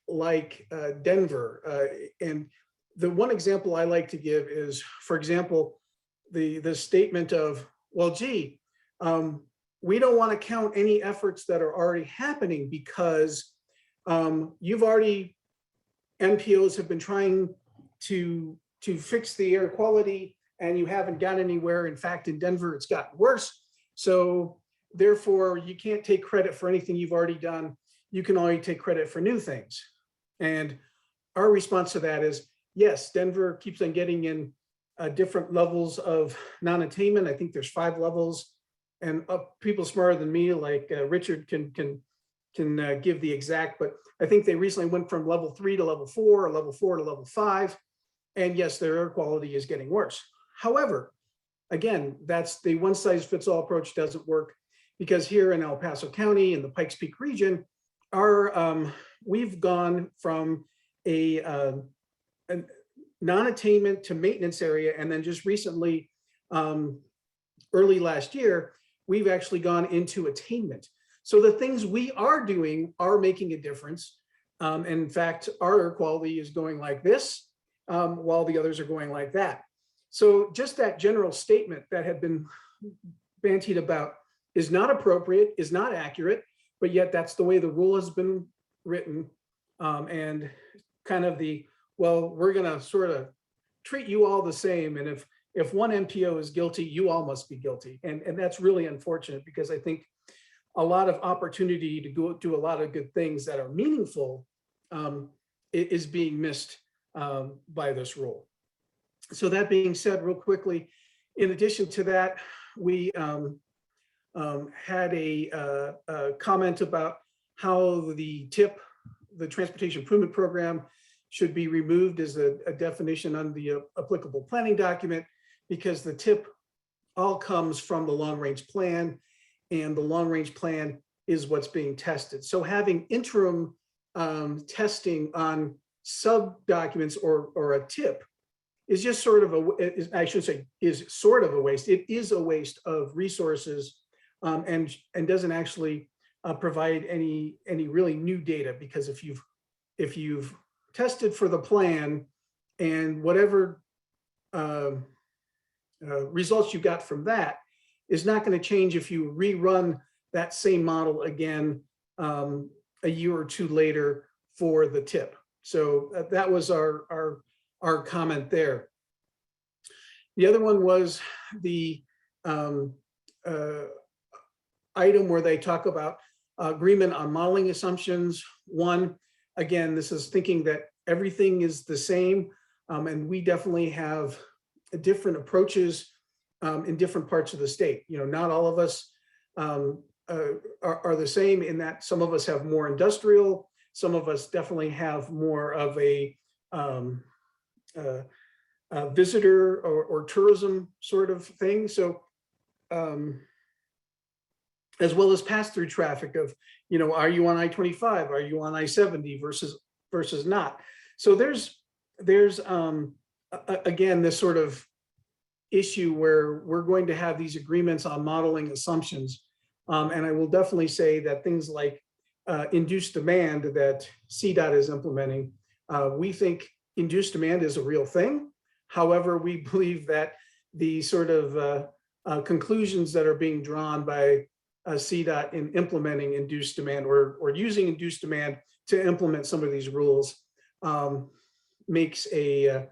like Denver. And the one example I like to give is, for example, the statement of, well, gee, we don't want to count any efforts that are already happening because MPOs have been trying to fix the air quality and you haven't got anywhere. In fact, in Denver, it's gotten worse. So therefore, you can't take credit for anything you've already done. You can only take credit for new things. And our response to that is, yes, Denver keeps on getting in different levels of non-attainment. I think there's 5 levels, and people smarter than me, like Richard, can give the exact, but I think they recently went from level 3 to level 4, or level 4 to level 5. And yes, their air quality is getting worse. However, again, that's the one size fits all approach doesn't work, because here in El Paso County in the Pikes Peak region, we've gone from a non-attainment to maintenance area, and then just recently, early last year, we've actually gone into attainment. So the things we are doing are making a difference. In fact, our air quality is going like this, while the others are going like that. So just that general statement that had been bantied about is not appropriate, is not accurate, but yet that's the way the rule has been written. And kind of the, well, we're gonna sort of treat you all the same. And if one MPO is guilty, you all must be guilty. And that's really unfortunate, because I think a lot of opportunity to go do a lot of good things that are meaningful is being missed by this rule. So that being said, real quickly, in addition to that, we had a comment about how the TIP, the Transportation Improvement Program, should be removed as a definition under the applicable planning document, because the TIP all comes from the long-range plan, and the long-range plan is what's being tested. So having interim testing on sub-documents or a TIP is just sort of I should say, is sort of a waste. It is a waste of resources, and doesn't actually provide any really new data, because if you've tested for the plan and whatever results you got from that is not going to change if you rerun that same model again a year or two later for the TIP. So that was our comment there. The other one was the item where they talk about agreement on modeling assumptions. One, again, this is thinking that everything is the same, and we definitely have different approaches in different parts of the state. You know, not all of us are the same in that some of us have more industrial, some of us definitely have more of a visitor or tourism sort of thing. So as well as pass-through traffic of, you know, are you on I-25? Are you on I-70 versus not? So there's again, this sort of issue where we're going to have these agreements on modeling assumptions. And I will definitely say that things like induced demand that CDOT is implementing, we think induced demand is a real thing. However, we believe that the sort of conclusions that are being drawn by CDOT in implementing induced demand or using induced demand to implement some of these rules makes a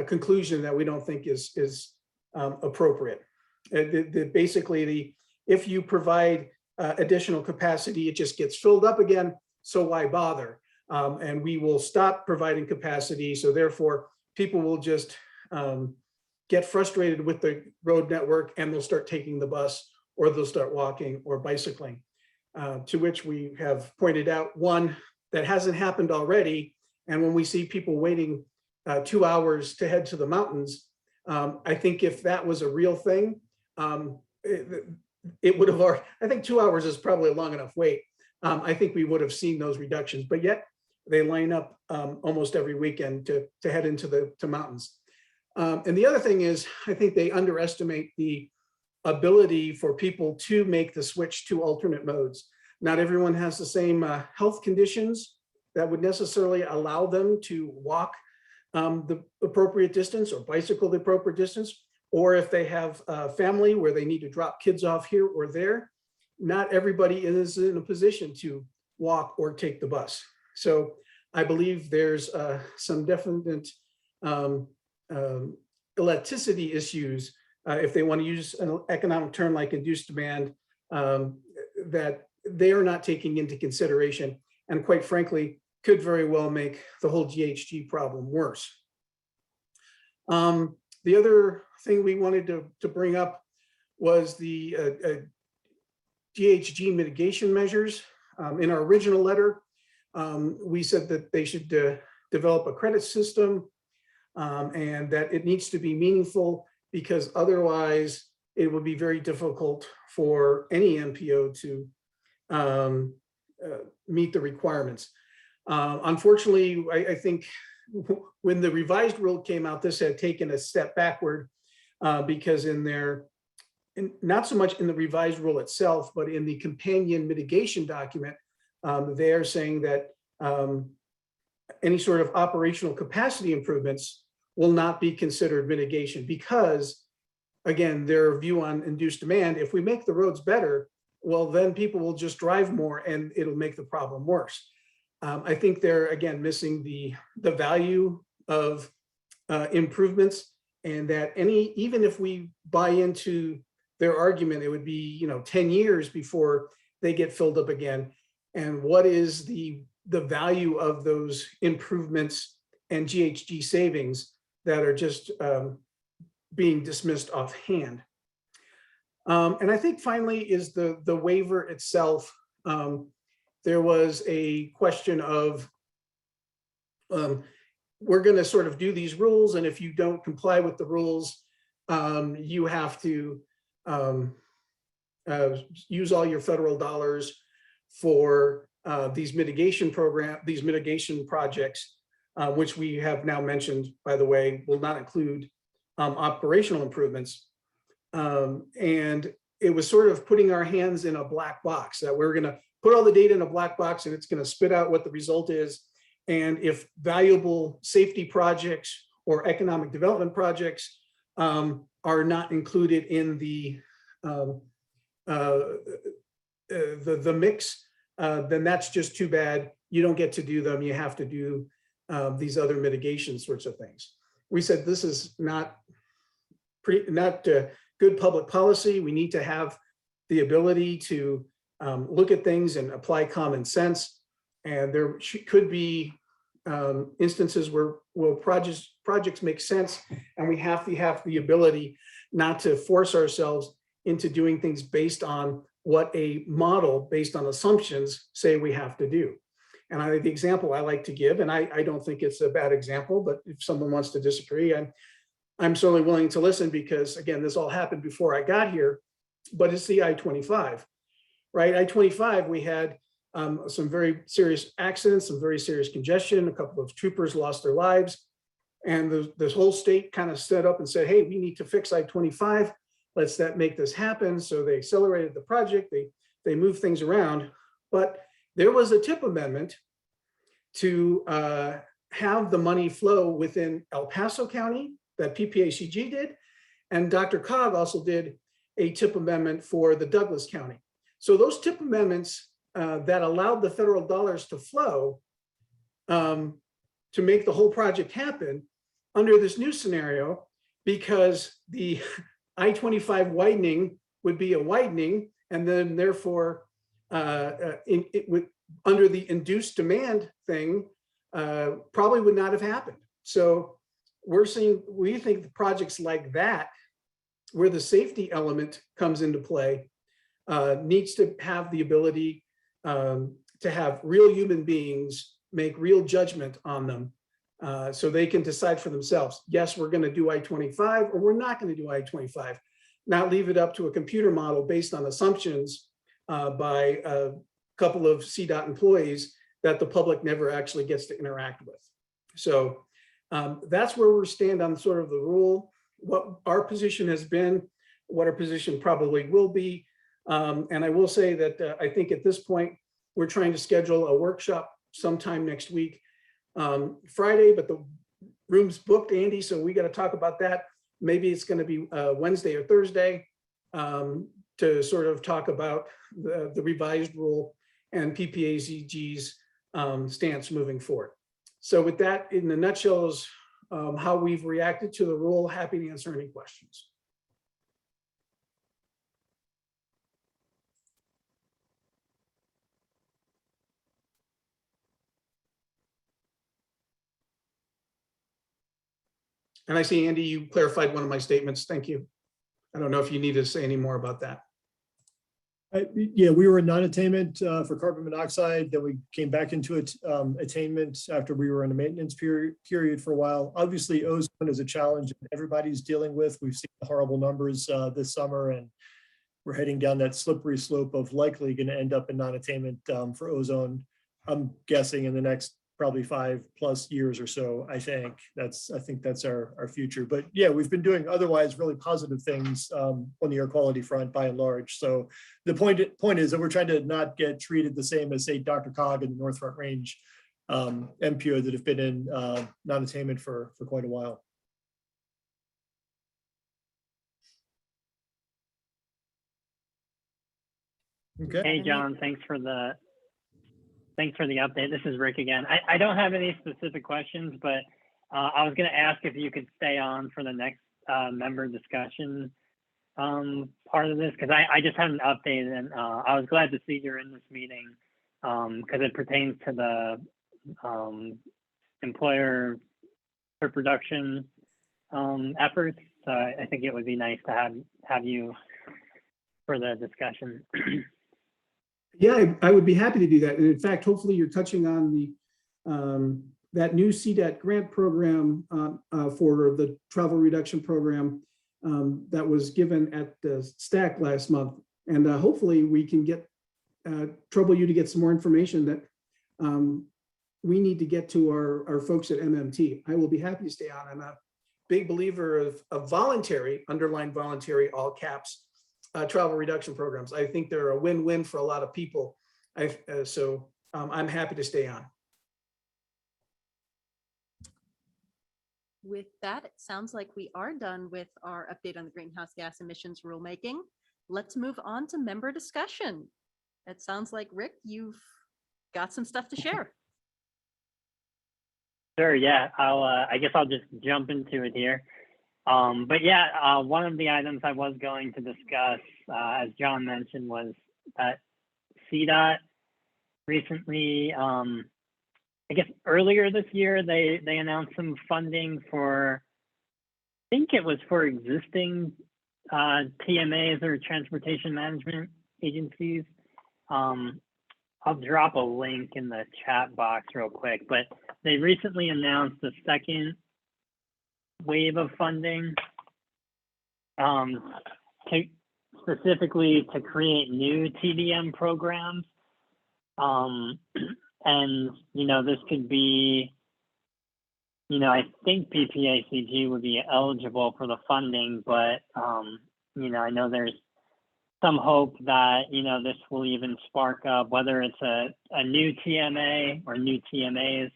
conclusion that we don't think is appropriate. Basically, if you provide additional capacity, it just gets filled up again. So why bother? And we will stop providing capacity. So therefore, people will just get frustrated with the road network, and they'll start taking the bus, or they'll start walking or bicycling. To which we have pointed out, one, that hasn't happened already. And when we see people waiting 2 hours to head to the mountains, I think if that was a real thing, it would have already, I think 2 hours is probably a long enough wait. I think we would have seen those reductions, but yet they line up almost every weekend to head into the mountains. And the other thing is, I think they underestimate the ability for people to make the switch to alternate modes. Not everyone has the same health conditions that would necessarily allow them to walk the appropriate distance or bicycle the appropriate distance, or if they have a family where they need to drop kids off here or there, not everybody is in a position to walk or take the bus. So I believe there's some definite elasticity issues, if they want to use an economic term like induced demand, that they are not taking into consideration, and quite frankly, could very well make the whole GHG problem worse. The other thing we wanted to bring up was the GHG mitigation measures. In our original letter, we said that they should develop a credit system, and that it needs to be meaningful because otherwise it would be very difficult for any MPO to meet the requirements. Unfortunately, I think when the revised rule came out, this had taken a step backward because not so much in the revised rule itself, but in the companion mitigation document, they're saying that any sort of operational capacity improvements will not be considered mitigation because, again, their view on induced demand, if we make the roads better, well, then people will just drive more and it'll make the problem worse. I think they're, again, missing the value of improvements, and that even if we buy into their argument, it would be 10 years before they get filled up again. And what is the value of those improvements and GHG savings that are just being dismissed offhand? And I think finally is the waiver itself. There was a question of, we're going to sort of do these rules, and if you don't comply with the rules, you have to use all your federal dollars for these mitigation projects, which we have now mentioned, by the way, will not include operational improvements. And it was sort of putting our hands in a black box, that we're going to put all the data in a black box and it's going to spit out what the result is. And if valuable safety projects or economic development projects are not included in the mix, then that's just too bad. You don't get to do them. You have to do these other mitigation sorts of things. We said this is not good public policy. We need to have the ability to look at things and apply common sense. And there could be instances where projects make sense, and we have to have the ability not to force ourselves into doing things based on what a model based on assumptions say we have to do. And the example I like to give, and I don't think it's a bad example, but if someone wants to disagree, I'm certainly willing to listen, because again, this all happened before I got here, but it's the I-25, right? I-25, we had some very serious accidents, some very serious congestion. A couple of troopers lost their lives. And this whole state kind of stood up and said, hey, we need to fix I-25. Let's make this happen. So they accelerated the project. They moved things around. But there was a tip amendment to have the money flow within El Paso County that PPACG did. And Dr. Cog also did a tip amendment for the Douglas County. So those tip amendments that allowed the federal dollars to flow to make the whole project happen under this new scenario, because the I-25 widening would be a widening, and then therefore under the induced demand thing probably would not have happened. So we think the projects like that, where the safety element comes into play, needs to have the ability to have real human beings make real judgment on them, so they can decide for themselves. Yes, we're going to do I-25, or we're not going to do I-25. Not leave it up to a computer model based on assumptions by a couple of CDOT employees that the public never actually gets to interact with. So that's where we stand on sort of the rule, what our position has been, what our position probably will be. And I will say that I think at this point, we're trying to schedule a workshop sometime next week, Friday, but the room's booked, Andy, so we got to talk about that. Maybe it's going to be Wednesday or Thursday to sort of talk about the revised rule and PPACG's stance moving forward. So with that, in a nutshell, is how we've reacted to the rule. Happy to answer any questions. And I see, Andy, you clarified one of my statements. Thank you. I don't know if you need to say any more about that. Yeah, we were in non-attainment for carbon monoxide, then we came back into it, attainment after we were in a maintenance period for a while. Obviously, ozone is a challenge that everybody's dealing with. We've seen horrible numbers this summer, and we're heading down that slippery slope of likely going to end up in non-attainment for ozone. I'm guessing in the next probably 5+ years or so. I think that's our future. But yeah, we've been doing otherwise really positive things on the air quality front by and large. So the point is that we're trying to not get treated the same as, say, Dr. Cog and the North Front Range MPO that have been in non-attainment for quite a while. Okay. Hey, John, thanks for the update. This is Rick again. I don't have any specific questions, but I was going to ask if you could stay on for the next member discussion part of this, because I just had an update, and I was glad to see you're in this meeting because it pertains to the employer for production efforts. So I think it would be nice to have you for the discussion. Yeah, I would be happy to do that. And in fact, hopefully you're touching on the that new CDAT grant program for the travel reduction program that was given at the STAC last month. And hopefully we can get trouble you to get some more information that we need to get to our folks at MMT. I will be happy to stay on. I'm a big believer of voluntary, underlined voluntary, all caps, travel reduction programs. I think they're a win-win for a lot of people. So I'm happy to stay on. With that, it sounds like we are done with our update on the greenhouse gas emissions rulemaking. Let's move on to member discussion. It sounds like, Rick, you've got some stuff to share. Sure, yeah, I guess I'll just jump into it here. But yeah, one of the items I was going to discuss, as John mentioned, was that CDOT recently, I guess earlier this year, they announced some funding for, I think it was for existing TMAs or transportation management agencies. I'll drop a link in the chat box real quick, but they recently announced the second wave of funding specifically to create new TDM programs. And, you know, this could be, you know, I think PPACG would be eligible for the funding, but, you know, I know there's some hope that, you know, this will even spark up, whether it's a new TMA or new TMAs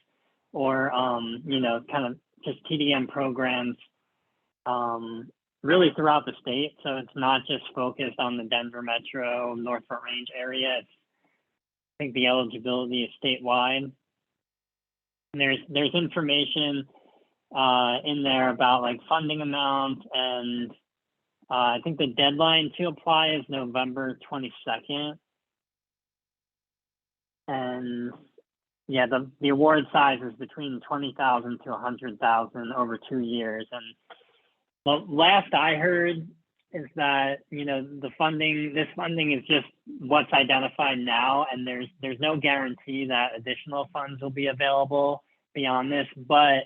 or, you know, kind of just TDM programs really throughout the state. So it's not just focused on the Denver Metro, North Front Range area. I think the eligibility is statewide. And there's information in there about like funding amount, and I think the deadline to apply is November 22nd. And yeah, the award size is between 20,000 to 100,000 over 2 years. And the last I heard is that, you know, this funding is just what's identified now, and there's no guarantee that additional funds will be available beyond this. But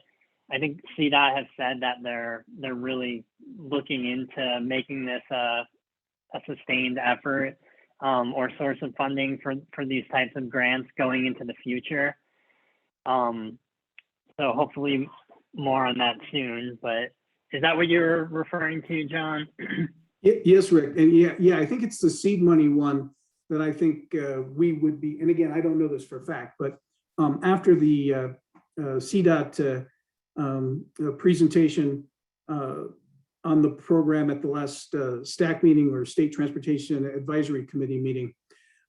I think CDOT has said that they're really looking into making this a sustained effort or source of funding for these types of grants going into the future. So hopefully more on that soon. But is that what you're referring to, John? Yes, Rick. And yeah, I think it's the seed money one that I think we would be, and again, I don't know this for a fact, but after the CDOT presentation on the program at the last STAC meeting or State Transportation Advisory Committee meeting,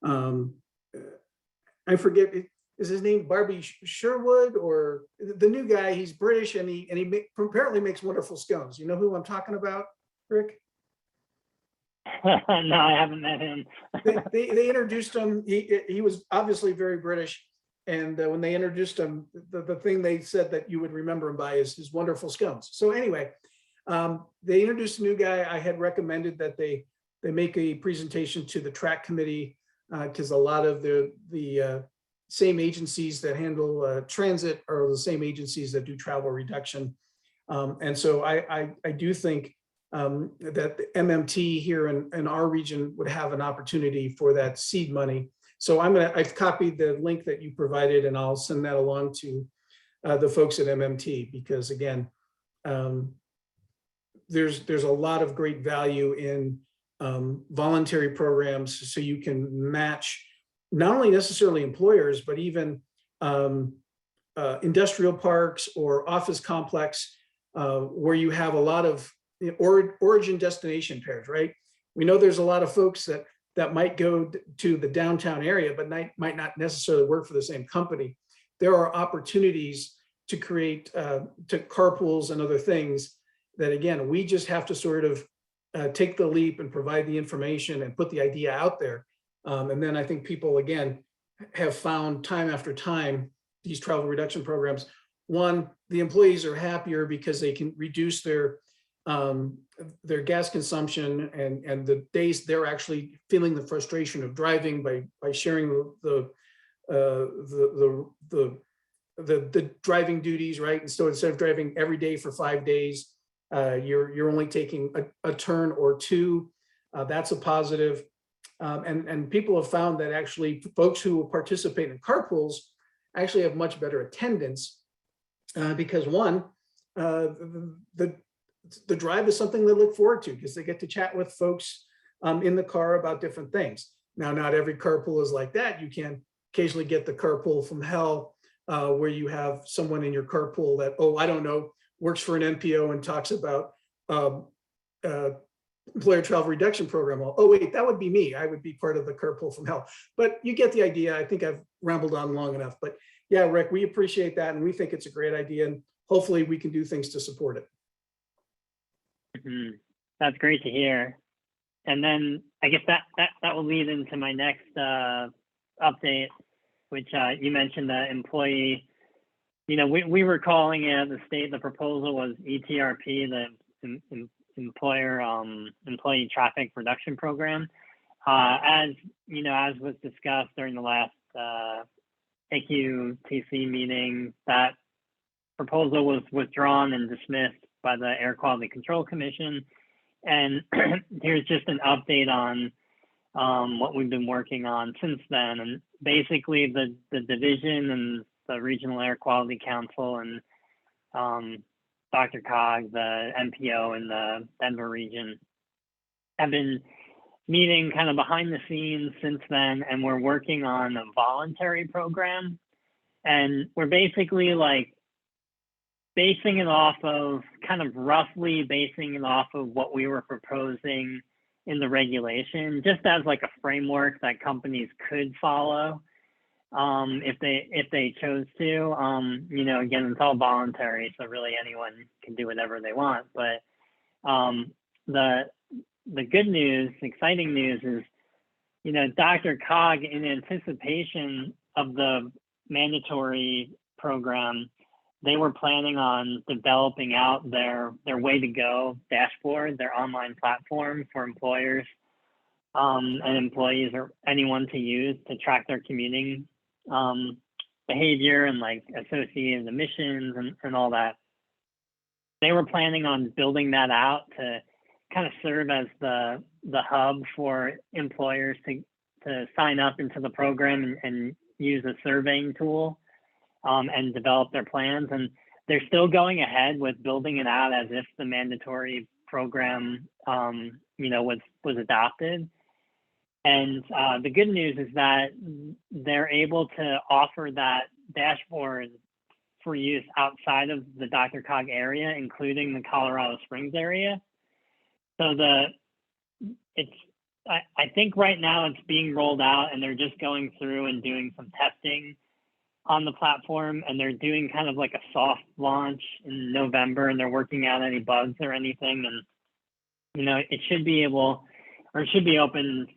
I forget, is his name Barbie Sherwood or the new guy? He's British and he apparently makes wonderful scones. You know who I'm talking about, Rick? No, I haven't met him. they introduced him. He was obviously very British. And when they introduced him, the thing they said that you would remember him by is his wonderful scones. So anyway, they introduced a new guy. I had recommended that they they make a presentation to the track committee, because a lot of the same agencies that handle transit are the same agencies that do travel reduction. And so I do think that the MMT here in our region would have an opportunity for that seed money. So I've copied the link that you provided, and I'll send that along to the folks at MMT, because again, there's a lot of great value in voluntary programs, so you can match not only necessarily employers, but even industrial parks or office complex, where you have a lot of origin destination pairs, right? We know there's a lot of folks that might go to the downtown area, but might not necessarily work for the same company. There are opportunities to create to carpools and other things that, again, we just have to sort of take the leap and provide the information and put the idea out there. And then I think people, again, have found time after time, these travel reduction programs. One, the employees are happier because they can reduce their gas consumption, and the days they're actually feeling the frustration of driving by sharing the driving duties, right? And so instead of driving every day for 5 days, you're only taking a turn or two. That's a positive. And people have found that actually folks who participate in carpools actually have much better attendance, because one, the drive is something they look forward to, because they get to chat with folks in the car about different things. Now, not every carpool is like that. You can occasionally get the carpool from hell, where you have someone in your carpool that, oh, I don't know, works for an NPO and talks about employer travel reduction program. Oh, wait, that would be me. I would be part of the carpool from hell. But you get the idea. I think I've rambled on long enough. But yeah, Rick, we appreciate that, and we think it's a great idea, and hopefully we can do things to support it. That's great to hear. And then I guess that will lead into my next update, which you mentioned the employee. We were calling it the proposal was ETRP, the employee traffic reduction program. As was discussed during the last AQTC meeting, that proposal was withdrawn and dismissed by the Air Quality Control Commission. And here's just an update on what we've been working on since then. And basically the division and the Regional Air Quality Council and Dr. Cog, the NPO in the Denver region, have been meeting kind of behind the scenes since then, and we're working on a voluntary program. And we're basically like basing it off of what we were proposing in the regulation, just as like a framework that companies could follow if they chose to. Again, it's all voluntary, so really anyone can do whatever they want. But the good news, exciting news is, Dr. Cog, in anticipation of the mandatory program, they were planning on developing out their way to go dashboard, their online platform for employers and employees or anyone to use to track their commuting behavior and like associated emissions and all that. They were planning on building that out to kind of serve as the hub for employers to sign up into the program and use a surveying tool and develop their plans. And they're still going ahead with building it out as if the mandatory program was adopted. And the good news is that they're able to offer that dashboard for use outside of the Dr. Cog area, including the Colorado Springs area. So I think right now it's being rolled out, and they're just going through and doing some testing on the platform, and they're doing kind of like a soft launch in November, and they're working out any bugs or anything. And it should be open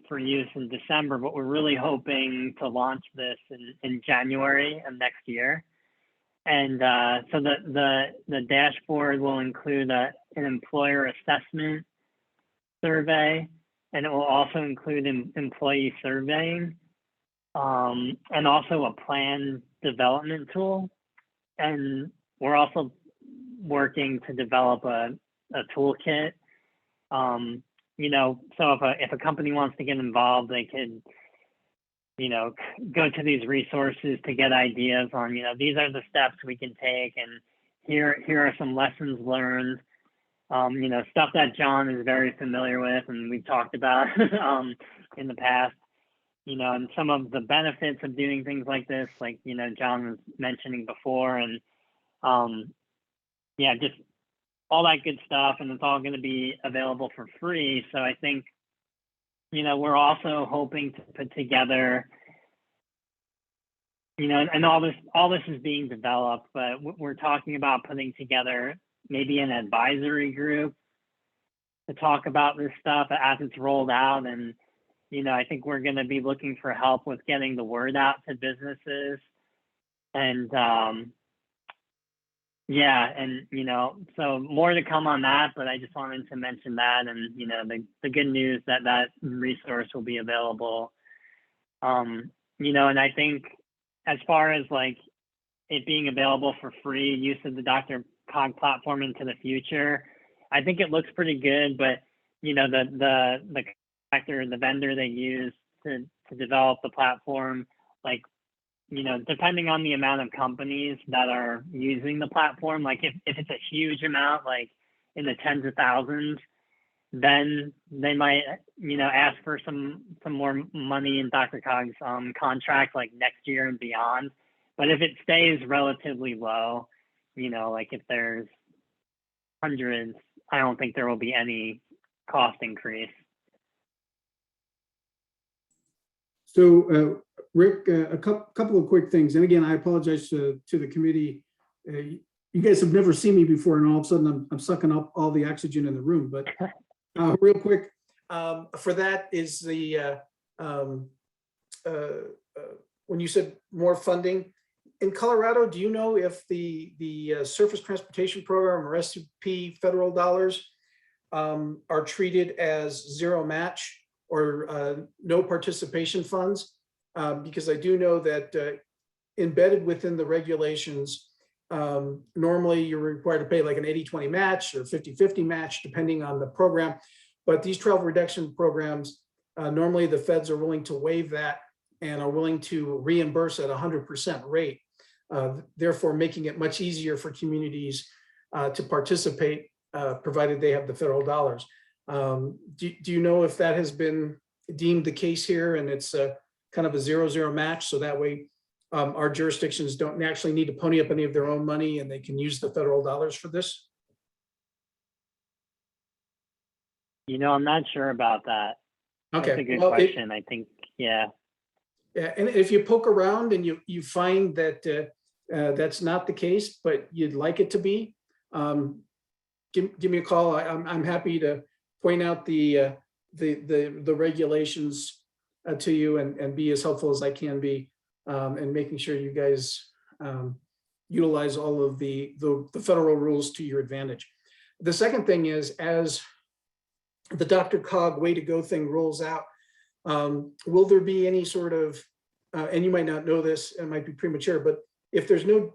for use in December, but we're really hoping to launch this in January of next year. And so the dashboard will include an employer assessment survey and it will also include employee surveying, and also a plan development tool. And we're also working to develop a toolkit. You know, so if a company wants to get involved, they could, you know, go to these resources to get ideas on, you know, these are the steps we can take, and here are some lessons learned. You know, stuff that John is very familiar with and we've talked about in the past, you know, and some of the benefits of doing things like this, like, you know, John was mentioning before, and yeah, just all that good stuff. And it's all going to be available for free. So I think, you know, we're also hoping to put together, you know, and all this is being developed, but we're talking about putting together maybe an advisory group to talk about this stuff as it's rolled out. And, you know, I think we're going to be looking for help with getting the word out to businesses. And yeah, and, you know, so more to come on that, but I just wanted to mention that. And, you know, the good news that resource will be available. You know, and I think as far as like it being available for free use of the Dr. Cog platform into the future, I think it looks pretty good. But, you know, the contractor, the vendor they use to develop the platform, like, you know, depending on the amount of companies that are using the platform, like if it's a huge amount, like in the tens of thousands, then they might, you know, ask for some more money in Dr. Cog's contract, like next year and beyond. But if it stays relatively low, you know, like if there's hundreds, I don't think there will be any cost increase. So, Rick, a couple of quick things. And again, I apologize to the committee. You guys have never seen me before, and all of a sudden I'm sucking up all the oxygen in the room. But real quick, for that is the, when you said more funding, in Colorado, do you know if the Surface Transportation Program or SCP federal dollars are treated as zero match or no participation funds? Because I do know that embedded within the regulations, normally you're required to pay like an 80-20 match or 50-50 match, depending on the program. But these travel reduction programs, normally the feds are willing to waive that and are willing to reimburse at 100% rate, therefore making it much easier for communities to participate, provided they have the federal dollars. Do you know if that has been deemed the case here and it's kind of a 0-0 match, so that way our jurisdictions don't actually need to pony up any of their own money and they can use the federal dollars for this? You know, I'm not sure about that. Okay. That's a good question. I think, yeah. Yeah, and if you poke around and you find that that's not the case, but you'd like it to be, give me a call. I'm happy to point out the regulations to you and be as helpful as I can be, and making sure you guys utilize all of the federal rules to your advantage. The second thing is, as the Dr. Cog way to go thing rolls out, will there be any sort of, and you might not know this, it might be premature, but if there's no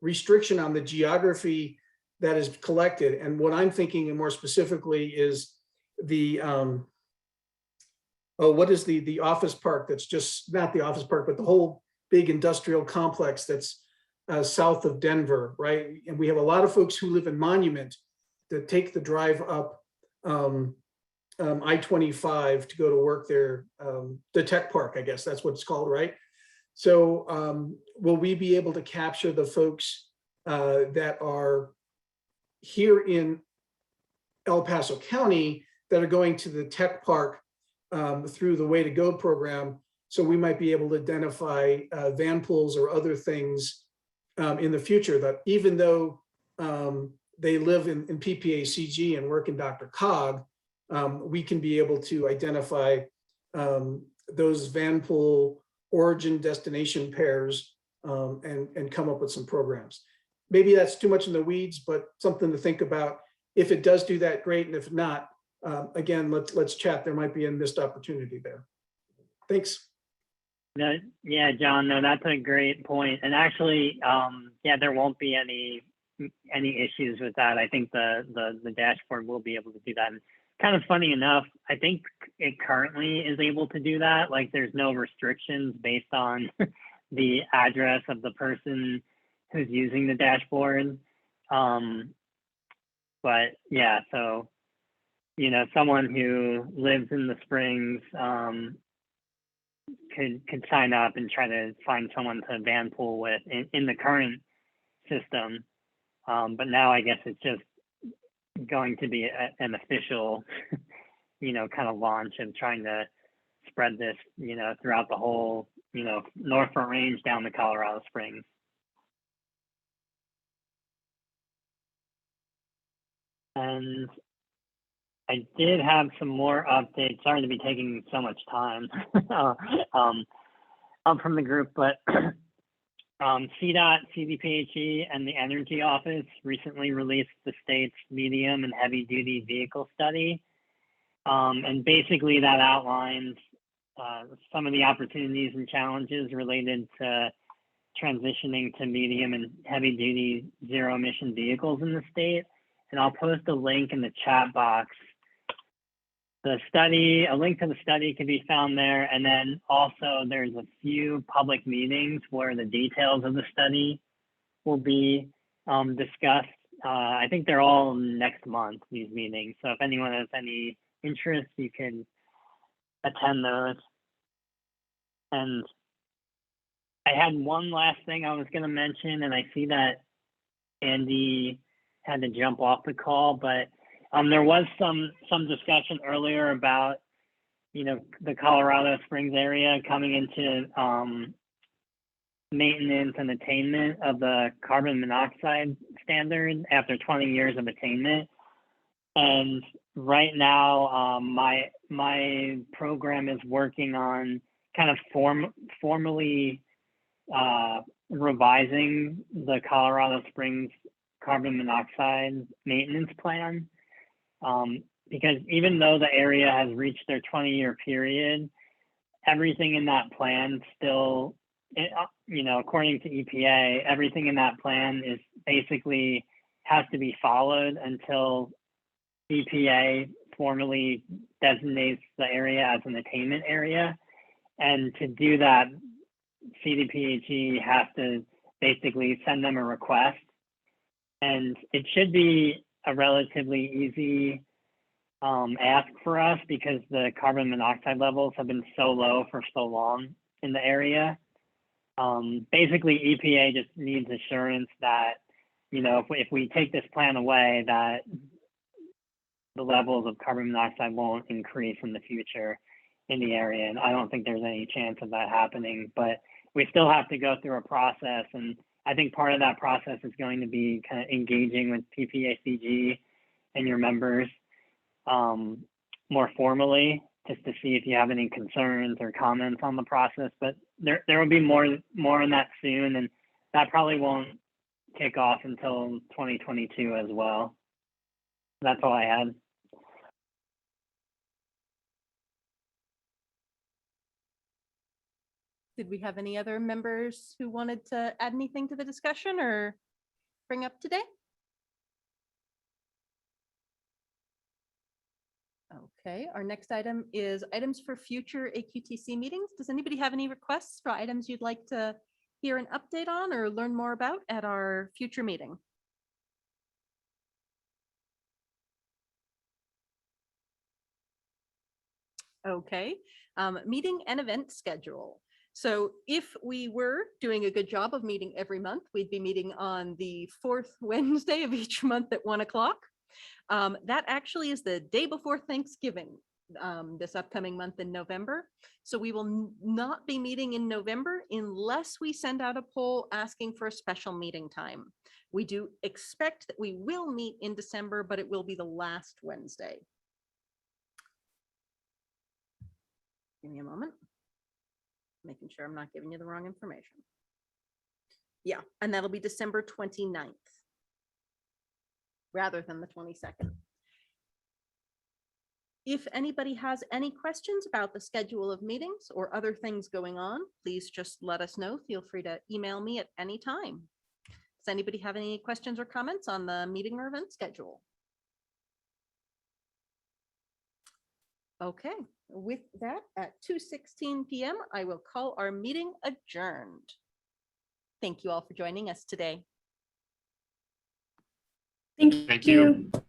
restriction on the geography that is collected, and what I'm thinking, and more specifically, is the what is the office park that's just not the office park, but the whole big industrial complex that's south of Denver, right? And we have a lot of folks who live in Monument that take the drive up I-25 to go to work there, the tech park, I guess that's what it's called, right? So will we be able to capture the folks that are here in El Paso County that are going to the tech park through the Way to Go program? So we might be able to identify van pools or other things in the future that, even though they live in PPACG and work in Dr. Cog, we can be able to identify those van pool origin destination pairs and come up with some programs. Maybe that's too much in the weeds, but something to think about If it does do that, great. And if not, again, let's chat. There might be a missed opportunity there. Thanks. No, yeah, John, no, that's a great point. And actually, yeah, there won't be any issues with that. I think the dashboard will be able to do that. And kind of funny enough, I think it currently is able to do that. Like there's no restrictions based on the address of the person who's using the dashboard. But yeah, so, you know, someone who lives in the Springs could sign up and try to find someone to van pool with in the current system. But now I guess it's just going to be an official, you know, kind of launch of trying to spread this, you know, throughout the whole, you know, Northern Range down to Colorado Springs. And I did have some more updates. Sorry to be taking so much time from the group, but CDOT, CDPHE, and the Energy Office recently released the state's medium and heavy duty vehicle study. And basically that outlines some of the opportunities and challenges related to transitioning to medium and heavy duty zero emission vehicles in the state. And I'll post a link in the chat box. The study, a link to the study can be found there. And then also there's a few public meetings where the details of the study will be discussed. I think they're all next month, these meetings. So if anyone has any interest, you can attend those. And I had one last thing I was going to mention, and I see that Andy had to jump off the call, but there was some discussion earlier about, you know, the Colorado Springs area coming into maintenance and attainment of the carbon monoxide standard after 20 years of attainment. And right now, my program is working on kind of formally revising the Colorado Springs carbon monoxide maintenance plan. Because even though the area has reached their 20-year period, everything in that plan still, you know, according to EPA, everything in that plan is basically has to be followed until EPA formally designates the area as an attainment area. And to do that, CDPHE has to basically send them a request. And it should be a relatively easy ask for us because the carbon monoxide levels have been so low for so long in the area. Basically, EPA just needs assurance that, you know, if we take this plan away, that the levels of carbon monoxide won't increase in the future in the area. And I don't think there's any chance of that happening, but we still have to go through a process. And I think part of that process is going to be kind of engaging with PPACG and your members more formally, just to see if you have any concerns or comments on the process. But there will be more on that soon, and that probably won't kick off until 2022 as well. That's all I had. Did we have any other members who wanted to add anything to the discussion or bring up today? Okay, our next item is items for future AQTC meetings. Does anybody have any requests for items you'd like to hear an update on or learn more about at our future meeting? Okay, meeting and event schedule. So if we were doing a good job of meeting every month, we'd be meeting on the fourth Wednesday of each month at 1 o'clock. That actually is the day before Thanksgiving, this upcoming month in November. So we will not be meeting in November unless we send out a poll asking for a special meeting time. We do expect that we will meet in December, but it will be the last Wednesday. Give me a moment. Making sure I'm not giving you the wrong information. Yeah, and that'll be December 29th. rather than the 22nd. If anybody has any questions about the schedule of meetings or other things going on, please just let us know. Feel free to email me at any time. Does anybody have any questions or comments on the meeting or event schedule? Okay, with that, at 2:16 p.m., I will call our meeting adjourned. Thank you all for joining us today. Thank Thank you. you.